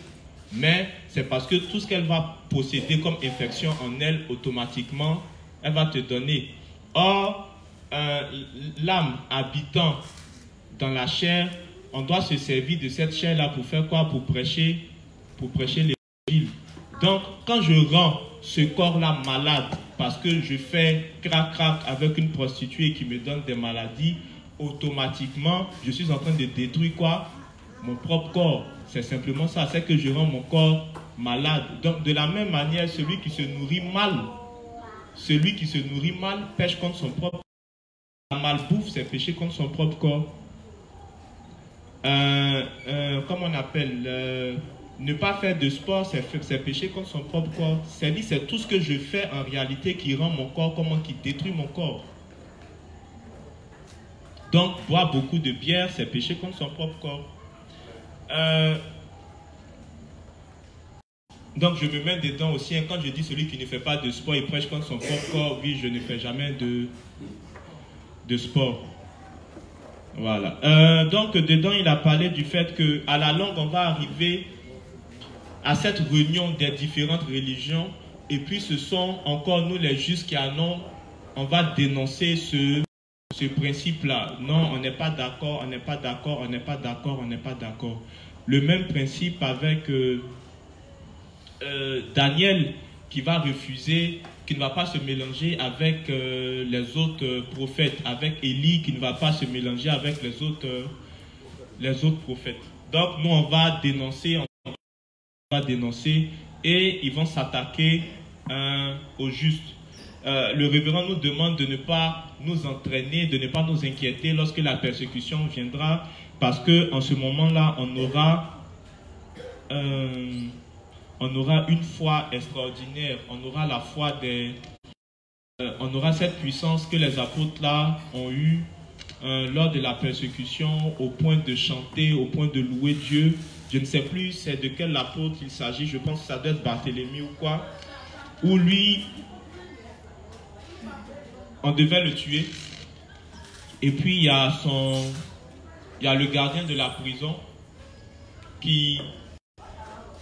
mais c'est parce que tout ce qu'elle va posséder comme infection en elle, automatiquement, elle va te donner. Or, l'âme habitant dans la chair, on doit se servir de cette chair-là pour faire quoi? Pour prêcher l'évangile. Donc, quand je rends ce corps-là malade, parce que je fais crac-crac avec une prostituée qui me donne des maladies, automatiquement, je suis en train de détruire quoi? Mon propre corps. C'est simplement ça, c'est que je rends mon corps malade. Donc, de la même manière, celui qui se nourrit mal pêche contre son propre corps. La malbouffe, c'est pécher contre son propre corps. comment on appelle, ne pas faire de sport, c'est pécher contre son propre corps. C'est-à-dire, c'est tout ce que je fais en réalité qui rend mon corps, qui détruit mon corps. Donc, boire beaucoup de bière, c'est pécher contre son propre corps. Donc, je me mets dedans aussi. Hein, quand je dis celui qui ne fait pas de sport, il prêche contre son propre corps. Oui, je ne fais jamais de sport. Voilà. Donc, dedans, il a parlé du fait qu'à la longue, on va arriver à cette réunion des différentes religions. Et puis, ce sont encore nous, les justes, qui allons, on va dénoncer ce principe-là. Non, on n'est pas d'accord, on n'est pas d'accord, on n'est pas d'accord, on n'est pas d'accord. Le même principe avec Daniel qui va refuser, qui ne va pas se mélanger avec les autres prophètes, avec Élie qui ne va pas se mélanger avec les autres prophètes. Donc nous on va dénoncer, et ils vont s'attaquer aux justes. Le révérend nous demande de ne pas nous entraîner, de ne pas nous inquiéter lorsque la persécution viendra, parce que en ce moment-là on aura une foi extraordinaire, on aura la foi on aura cette puissance que les apôtres là ont eue lors de la persécution, au point de chanter, au point de louer Dieu. Je ne sais plus c'est de quel apôtre il s'agit, je pense que ça doit être Barthélemy ou quoi, où lui, on devait le tuer, et puis il y a le gardien de la prison qui,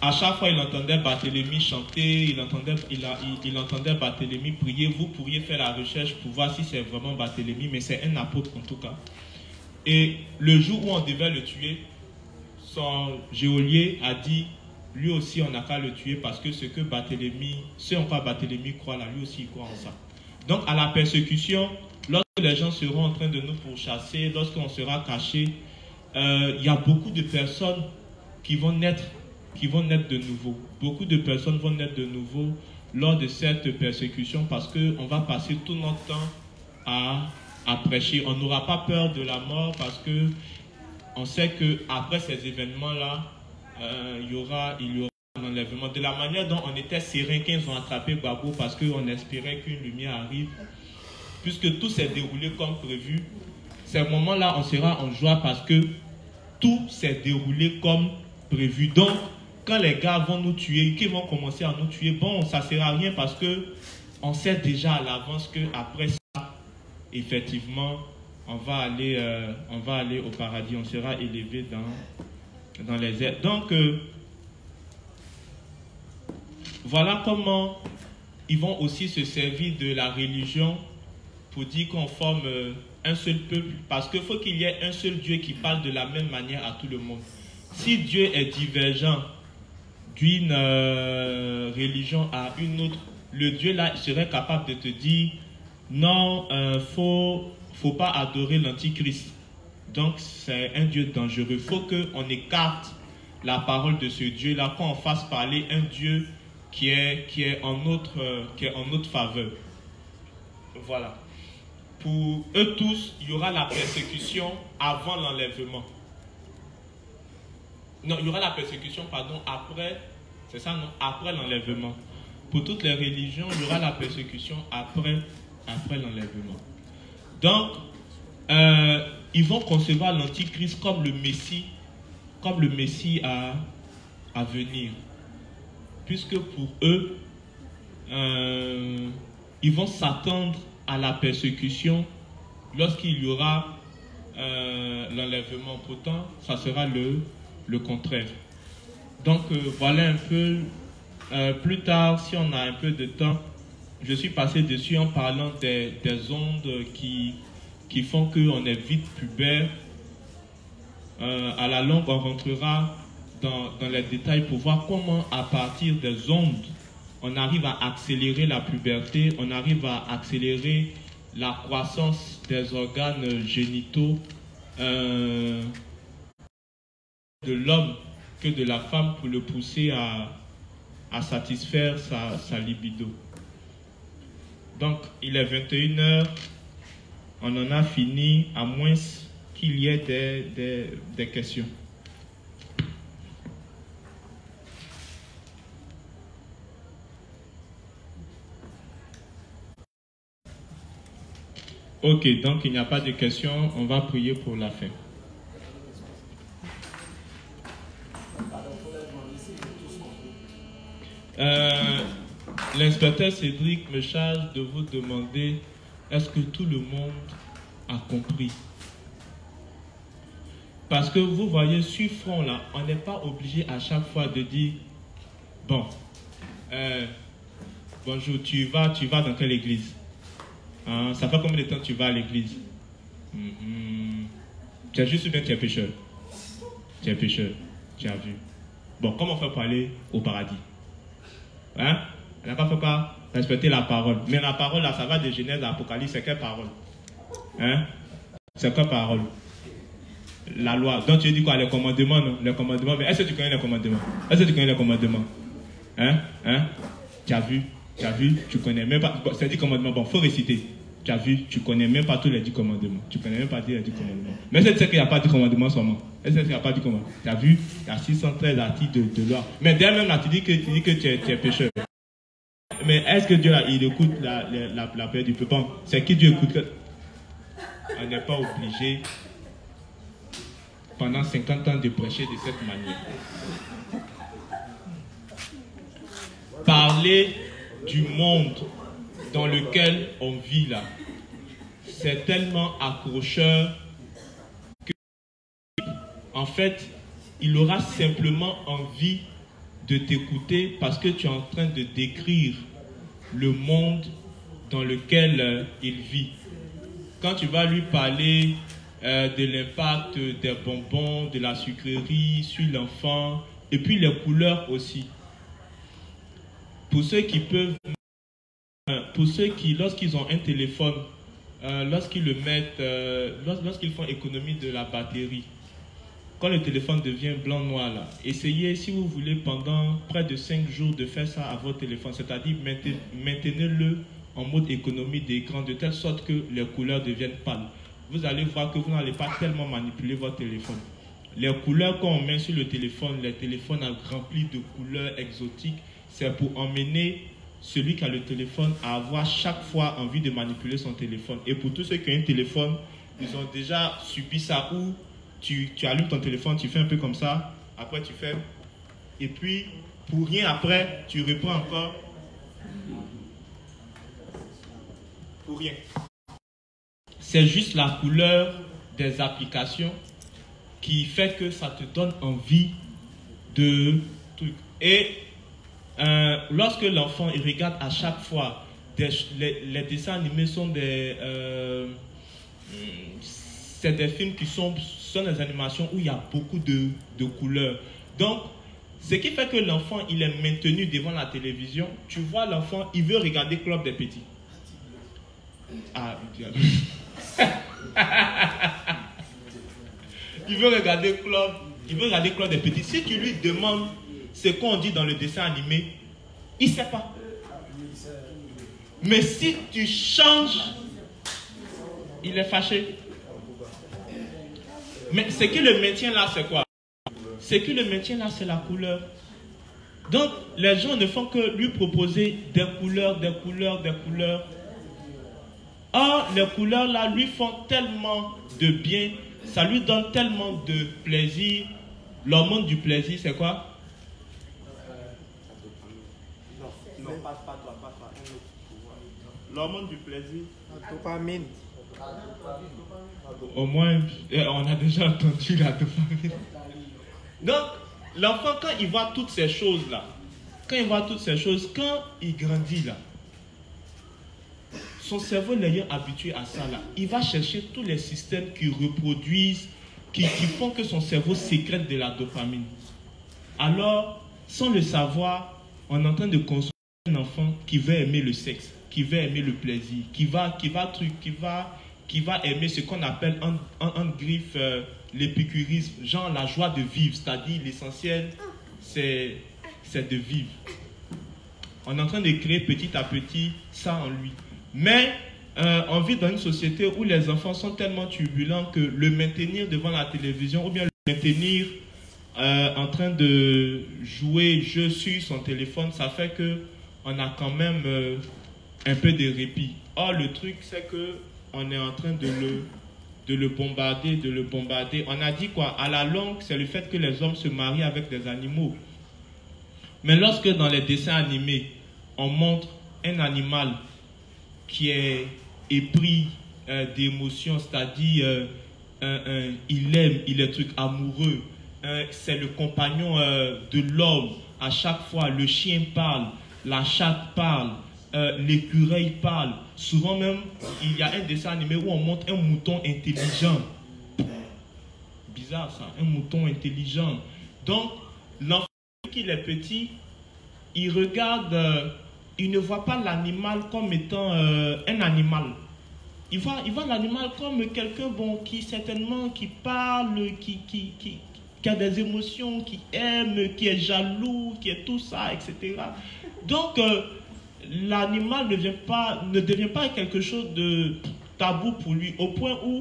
à chaque fois, il entendait Barthélemy chanter, il entendait Barthélemy prier. Vous pourriez faire la recherche pour voir si c'est vraiment Barthélemy, mais c'est un apôtre en tout cas. Et le jour où on devait le tuer, son geôlier a dit, lui aussi on n'a qu'à le tuer parce que ce en quoi Barthélemy croit là, lui aussi il croit en ça. Donc à la persécution, lorsque les gens seront en train de nous pourchasser, lorsqu'on sera caché, il y a beaucoup de personnes qui vont naître de nouveau. Beaucoup de personnes vont naître de nouveau lors de cette persécution parce qu'on va passer tout notre temps à prêcher. On n'aura pas peur de la mort parce que on sait qu'après ces événements-là, il y aura un enlèvement. De la manière dont on était serein quand ils ont attrapé Gbagbo parce qu'on espérait qu'une lumière arrive, puisque tout s'est déroulé comme prévu, ces moments-là, on sera en joie parce que tout s'est déroulé comme prévu. Donc, quand les gars vont nous tuer, qu'ils vont commencer à nous tuer, bon, ça ne sert à rien parce que on sait déjà à l'avance qu'après ça, effectivement, on va aller au paradis, on sera élevé dans les airs. Donc, voilà comment ils vont aussi se servir de la religion pour dire qu'on forme un seul peuple, parce qu'il faut qu'il y ait un seul Dieu qui parle de la même manière à tout le monde. Si Dieu est divergent d'une religion à une autre, le Dieu là serait capable de te dire non, faut pas adorer l'antichrist. Donc c'est un Dieu dangereux. Il faut qu'on écarte la parole de ce Dieu là, qu'on fasse parler un Dieu qui est en notre faveur. Voilà. Pour eux tous, il y aura la persécution avant l'enlèvement. Non, il y aura la persécution, pardon, après, c'est ça, non? Après l'enlèvement. Pour toutes les religions, il y aura la persécution après l'enlèvement. Donc, ils vont concevoir l'Antichrist comme le Messie à venir. Puisque pour eux, ils vont s'attendre à la persécution lorsqu'il y aura l'enlèvement. Pourtant, ça sera le contraire. Donc voilà un peu, plus tard, si on a un peu de temps, je suis passé dessus en parlant des ondes qui font qu'on est vite pubère. À la longue, on rentrera dans les détails pour voir comment, à partir des ondes, on arrive à accélérer la puberté, on arrive à accélérer la croissance des organes génitaux de l'homme que de la femme pour le pousser à satisfaire sa libido. Donc, il est 21h, on en a fini à moins qu'il y ait des questions. Ok, donc il n'y a pas de questions. On va prier pour la fin. L'inspecteur Cédric me charge de vous demander est-ce que tout le monde a compris? Parce que vous voyez, sur front là, on n'est pas obligé à chaque fois de dire bon, bonjour, tu vas dans quelle église? Hein, ça fait combien de temps tu vas à l'église? Tu as juste bien, tu es pécheur. Tu es pécheur, tu as vu. Bon, comment on fait pour aller au paradis? Hein? On n'a pas fait quoi? Respecter la parole. Mais la parole là, ça va de Genèse à Apocalypse, c'est quelle parole? Hein? C'est quelle parole? La loi. Donc tu dis quoi? Les commandements, non? Les commandements. Mais est-ce que tu connais les commandements? Est-ce que tu connais les commandements? Hein? Hein? Tu as vu? Tu as vu? Tu connais même pas. Bon, c'est 10 commandements. Bon, il faut réciter. Tu as vu? Tu connais même pas tous les 10 commandements. Tu connais même pas tous les 10 commandements. Mais est-ce que tu sais qu'il n'y a pas de commandements seulement? Est-ce qu'il n'y a pas de commandements? Tu as vu? Il y a 613 articles de loi. Mais derrière même là, tu dis que tu es pécheur. Mais est-ce que Dieu là, il écoute la prière du peuple? C'est qui Dieu écoute? On n'est pas obligé pendant 50 ans de prêcher de cette manière. Parler du monde dans lequel on vit là, c'est tellement accrocheur que, en fait, il aura simplement envie de t'écouter parce que tu es en train de décrire le monde dans lequel il vit. Quand tu vas lui parler de l'impact des bonbons, de la sucrerie sur l'enfant, et puis les couleurs aussi. Pour ceux qui peuvent, pour ceux qui, lorsqu'ils ont un téléphone, lorsqu'ils le mettent, lorsqu'ils font économie de la batterie, quand le téléphone devient blanc-noir, là, essayez, si vous voulez, pendant près de 5 jours de faire ça à votre téléphone, c'est-à-dire maintenez-le en mode économie d'écran de telle sorte que les couleurs deviennent pâles. Vous allez voir que vous n'allez pas tellement manipuler votre téléphone. Les couleurs qu'on met sur le téléphone, les téléphones remplis de couleurs exotiques, c'est pour emmener celui qui a le téléphone à avoir chaque fois envie de manipuler son téléphone. Et pour tous ceux qui ont un téléphone, ils ont déjà subi ça où tu allumes ton téléphone, tu fais un peu comme ça, après tu fais, et puis pour rien après, tu reprends encore pour rien. C'est juste la couleur des applications qui fait que ça te donne envie de trucs. Et lorsque l'enfant il regarde à chaque fois, les dessins animés sont c'est des films qui sont des animations où il y a beaucoup de couleurs. Donc, ce qui fait que l'enfant il est maintenu devant la télévision. Tu vois l'enfant, il veut regarder Club des Petits. Ah, il veut regarder Club des Petits. Si tu lui demandes ce qu'on dit dans le dessin animé, il ne sait pas. Mais si tu changes, il est fâché. Mais ce qui le maintient là, c'est quoi? Ce qui le maintient là, c'est la couleur. Donc, les gens ne font que lui proposer des couleurs, des couleurs, des couleurs. Or, les couleurs là lui font tellement de bien, ça lui donne tellement de plaisir. L'hormone du plaisir, c'est quoi? Non, pas toi. L'hormone du plaisir. La dopamine. Au moins, on a déjà entendu la dopamine. Donc, l'enfant, quand il voit toutes ces choses-là, quand il grandit là, son cerveau l'ayant habitué à ça là, il va chercher tous les systèmes qui reproduisent, qui font que son cerveau sécrète de la dopamine. Alors, sans le savoir, on est en train de construire un enfant qui va aimer le sexe, qui va aimer le plaisir, qui va aimer ce qu'on appelle en griffe l'épicurisme, genre la joie de vivre, c'est-à-dire l'essentiel, c'est de vivre. On est en train de créer petit à petit ça en lui. Mais on vit dans une société où les enfants sont tellement turbulents que le maintenir devant la télévision ou bien le maintenir en train de jouer jeu sur son téléphone, ça fait qu'on a quand même un peu de répit. Or, le truc, c'est qu'on est en train de le bombarder. On a dit quoi? À la longue, c'est le fait que les hommes se marient avec des animaux. Mais lorsque dans les dessins animés, on montre un animal qui est épris d'émotions, c'est-à-dire il aime, il est truc amoureux, c'est le compagnon de l'homme. À chaque fois, le chien parle, la chatte parle, l'écureuil parle. Souvent même, il y a un dessin animé où on montre un mouton intelligent. Bizarre ça, un mouton intelligent. Donc, l'enfant, qu'il est petit, il regarde, il ne voit pas l'animal comme étant un animal. Il voit l'animal comme quelqu'un bon, qui certainement qui parle, qui a des émotions, qui aime, qui est jaloux, qui est tout ça, etc. Donc, l'animal ne devient pas quelque chose de tabou pour lui, au point où,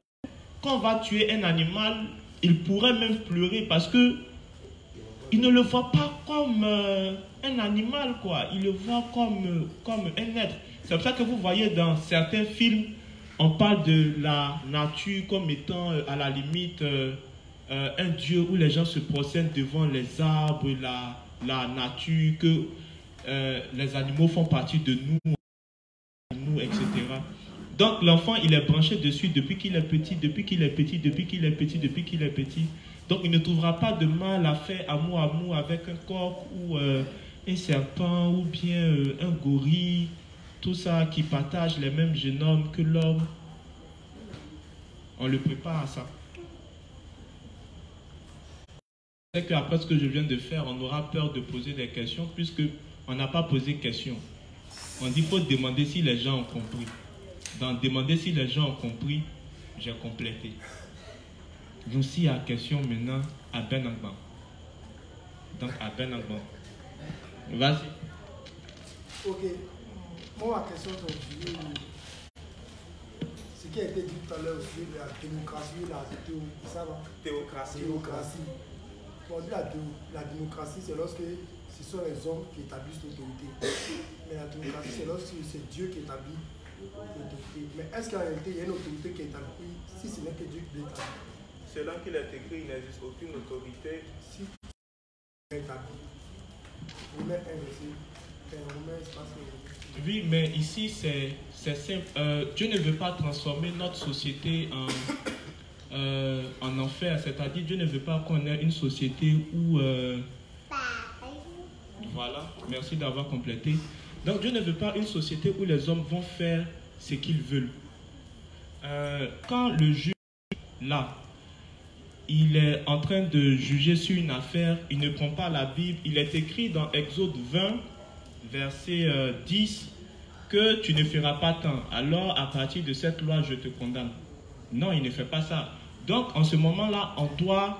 quand on va tuer un animal, il pourrait même pleurer parce que il ne le voit pas comme un animal, quoi. Il le voit comme un être. C'est pour ça que vous voyez dans certains films, on parle de la nature comme étant à la limite un dieu où les gens se procèdent devant les arbres, la nature, que les animaux font partie de nous, etc. Donc l'enfant, il est branché dessus depuis qu'il est petit. Donc il ne trouvera pas de mal à faire amour avec un coq ou un serpent ou bien un gorille, tout ça qui partage les mêmes génomes que l'homme. On le prépare à ça. C'est qu'après ce que je viens de faire, on aura peur de poser des questions puisque on n'a pas posé de questions. On dit qu'il faut demander si les gens ont compris. Dans demander si les gens ont compris, j'ai complété. Donc s'il y a question maintenant à Ben Agban. Donc à Ben Agban. Vas-y. Ok. Moi, ma question aujourd'hui, ce qui a été dit tout à l'heure aussi, la démocratie, théocratie. Aujourd'hui, la démocratie, c'est lorsque ce sont les hommes qui établissent l'autorité. Mais la démocratie, c'est lorsque c'est Dieu qui établit l'autorité. Mais est-ce qu'en réalité, il y a une autorité qui est établie si ce n'est que Dieu qui l'établit? Selon qu'il est écrit, il n'existe aucune autorité. Si c'est établi. Romains 1, verset. Romains, espace. Oui, mais ici, c'est simple. Dieu ne veut pas transformer notre société en enfer. C'est-à-dire, Dieu ne veut pas qu'on ait une société où... Voilà, merci d'avoir complété. Donc, Dieu ne veut pas une société où les hommes vont faire ce qu'ils veulent. Quand le juge, là, il est en train de juger sur une affaire, il ne prend pas la Bible. Il est écrit dans Exode 20, verset 10, que tu ne feras pas tant. Alors, à partir de cette loi, je te condamne. Non, il ne fait pas ça. Donc, en ce moment-là, on doit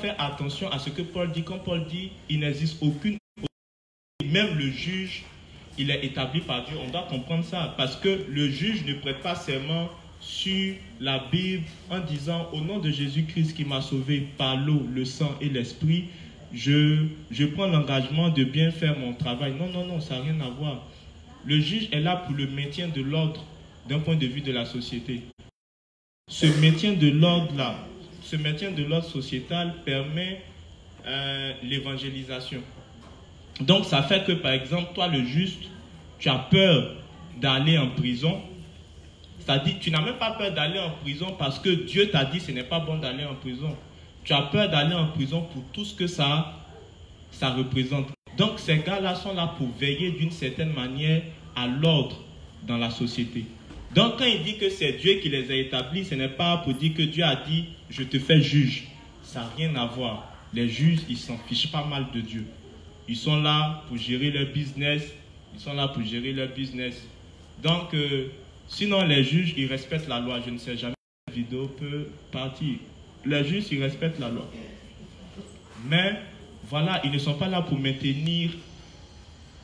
faire attention à ce que Paul dit. Quand Paul dit, il n'existe aucune autorité, même le juge, il est établi par Dieu. On doit comprendre ça, parce que le juge ne prête pas serment sur la Bible en disant, au nom de Jésus-Christ qui m'a sauvé par l'eau, le sang et l'esprit, je prends l'engagement de bien faire mon travail. Non, non, non, ça n'a rien à voir. Le juge est là pour le maintien de l'ordre d'un point de vue de la société. Ce maintien de l'ordre-là, ce maintien de l'ordre sociétal permet l'évangélisation. Donc, ça fait que, par exemple, toi, le juste, tu as peur d'aller en prison. C'est-à-dire, tu n'as même pas peur d'aller en prison parce que Dieu t'a dit que ce n'est pas bon d'aller en prison. Tu as peur d'aller en prison pour tout ce que ça représente. Donc, ces gars-là sont là pour veiller d'une certaine manière à l'ordre dans la société. Donc, quand il dit que c'est Dieu qui les a établis, ce n'est pas pour dire que Dieu a dit « je te fais juge ». Ça n'a rien à voir. Les juges, ils s'en fichent pas mal de Dieu. Ils sont là pour gérer leur business. Donc, sinon, les juges, ils respectent la loi. Je ne sais jamais si la vidéo peut partir. Les juges, ils respectent la loi. Mais, voilà, ils ne sont pas là pour maintenir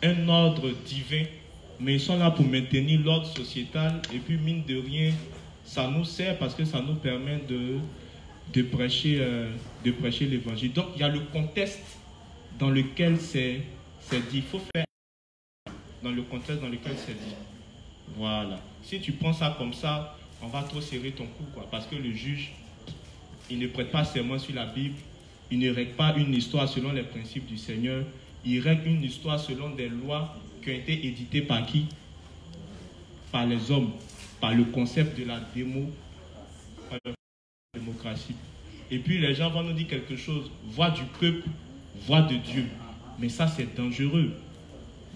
un ordre divin mais ils sont là pour maintenir l'ordre sociétal. Et puis, mine de rien, ça nous sert parce que ça nous permet de prêcher l'évangile. Donc, il y a le contexte dans lequel c'est dit. Il faut faire dans le contexte dans lequel c'est dit. Voilà. Si tu prends ça comme ça, on va trop serrer ton cou, quoi. Parce que le juge, il ne prête pas serment sur la Bible. Il ne règle pas une histoire selon les principes du Seigneur. Il règle une histoire selon des lois qui ont été éditées par qui? Par les hommes, par le concept de la démocratie. Et puis les gens vont nous dire quelque chose. Voix du peuple, voix de Dieu. Mais ça, c'est dangereux.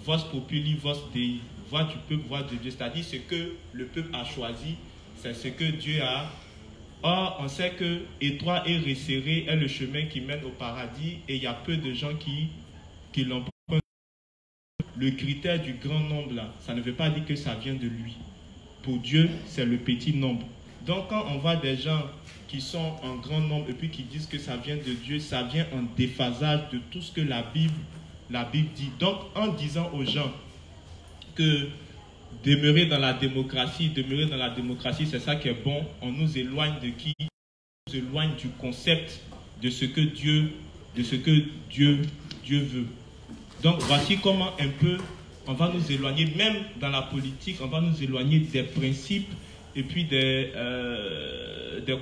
Vox populi, vox Dei. Voix du peuple, voix de Dieu. C'est-à-dire ce que le peuple a choisi, c'est ce que Dieu a. Or, on sait que étroit et resserré est le chemin qui mène au paradis et il y a peu de gens qui l'empruntent. Le critère du grand nombre, là, ça ne veut pas dire que ça vient de lui. Pour Dieu, c'est le petit nombre. Donc, quand on voit des gens qui sont en grand nombre et puis qui disent que ça vient de Dieu, ça vient en déphasage de tout ce que la Bible dit. Donc, en disant aux gens que demeurer dans la démocratie, c'est ça qui est bon, on nous éloigne de qui? On nous éloigne du concept de ce que Dieu veut. Donc, voici comment un peu on va nous éloigner, même dans la politique, on va nous éloigner des principes et puis des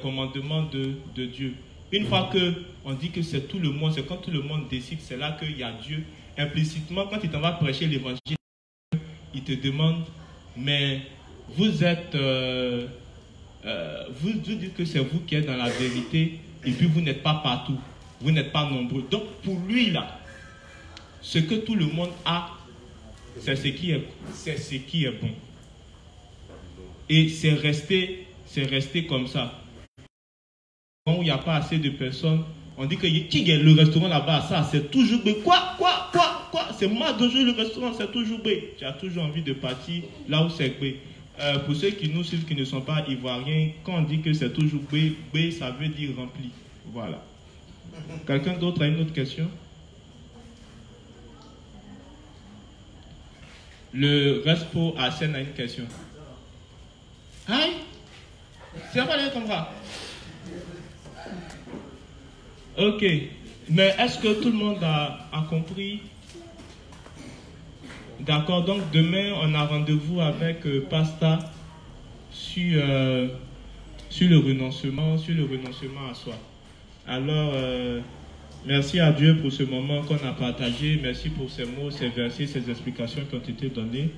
commandements de Dieu. Une fois qu'on dit que c'est tout le monde, c'est quand tout le monde décide, c'est là qu'il y a Dieu. Implicitement, quand il t'en va prêcher l'évangile, il te demande, mais vous êtes, vous dites que c'est vous qui êtes dans la vérité et puis vous n'êtes pas partout, vous n'êtes pas nombreux. Donc pour lui là, ce que tout le monde a, c'est ce qui est bon. Et c'est resté comme ça. Quand il n'y a pas assez de personnes, on dit que le restaurant là-bas, ça c'est toujours quoi? C'est moi toujours le restaurant, c'est toujours bé. Tu as toujours envie de partir là où c'est bé. Pour ceux qui nous suivent, qui ne sont pas ivoiriens, quand on dit que c'est toujours bé, ça veut dire rempli. Voilà. Quelqu'un d'autre a une autre question? Le Respo Arsène a une question. Aïe! C'est pas comme ça. Ok. Mais est-ce que tout le monde a compris? D'accord. Donc demain, on a rendez-vous avec Pasta sur le renoncement à soi. Alors, merci à Dieu pour ce moment qu'on a partagé. Merci pour ces mots, ces versets, ces explications qui ont été données.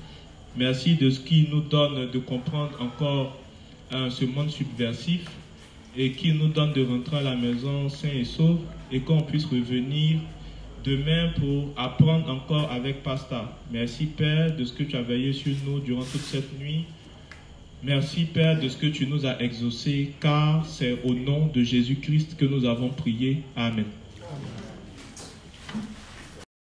Merci de ce qui nous donne de comprendre encore ce monde subversif et qui nous donne de rentrer à la maison sain et sauf et qu'on puisse revenir demain pour apprendre encore avec Pasta. Merci Père de ce que tu as veillé sur nous durant toute cette nuit. Merci Père de ce que tu nous as exaucé car c'est au nom de Jésus-Christ que nous avons prié. Amen.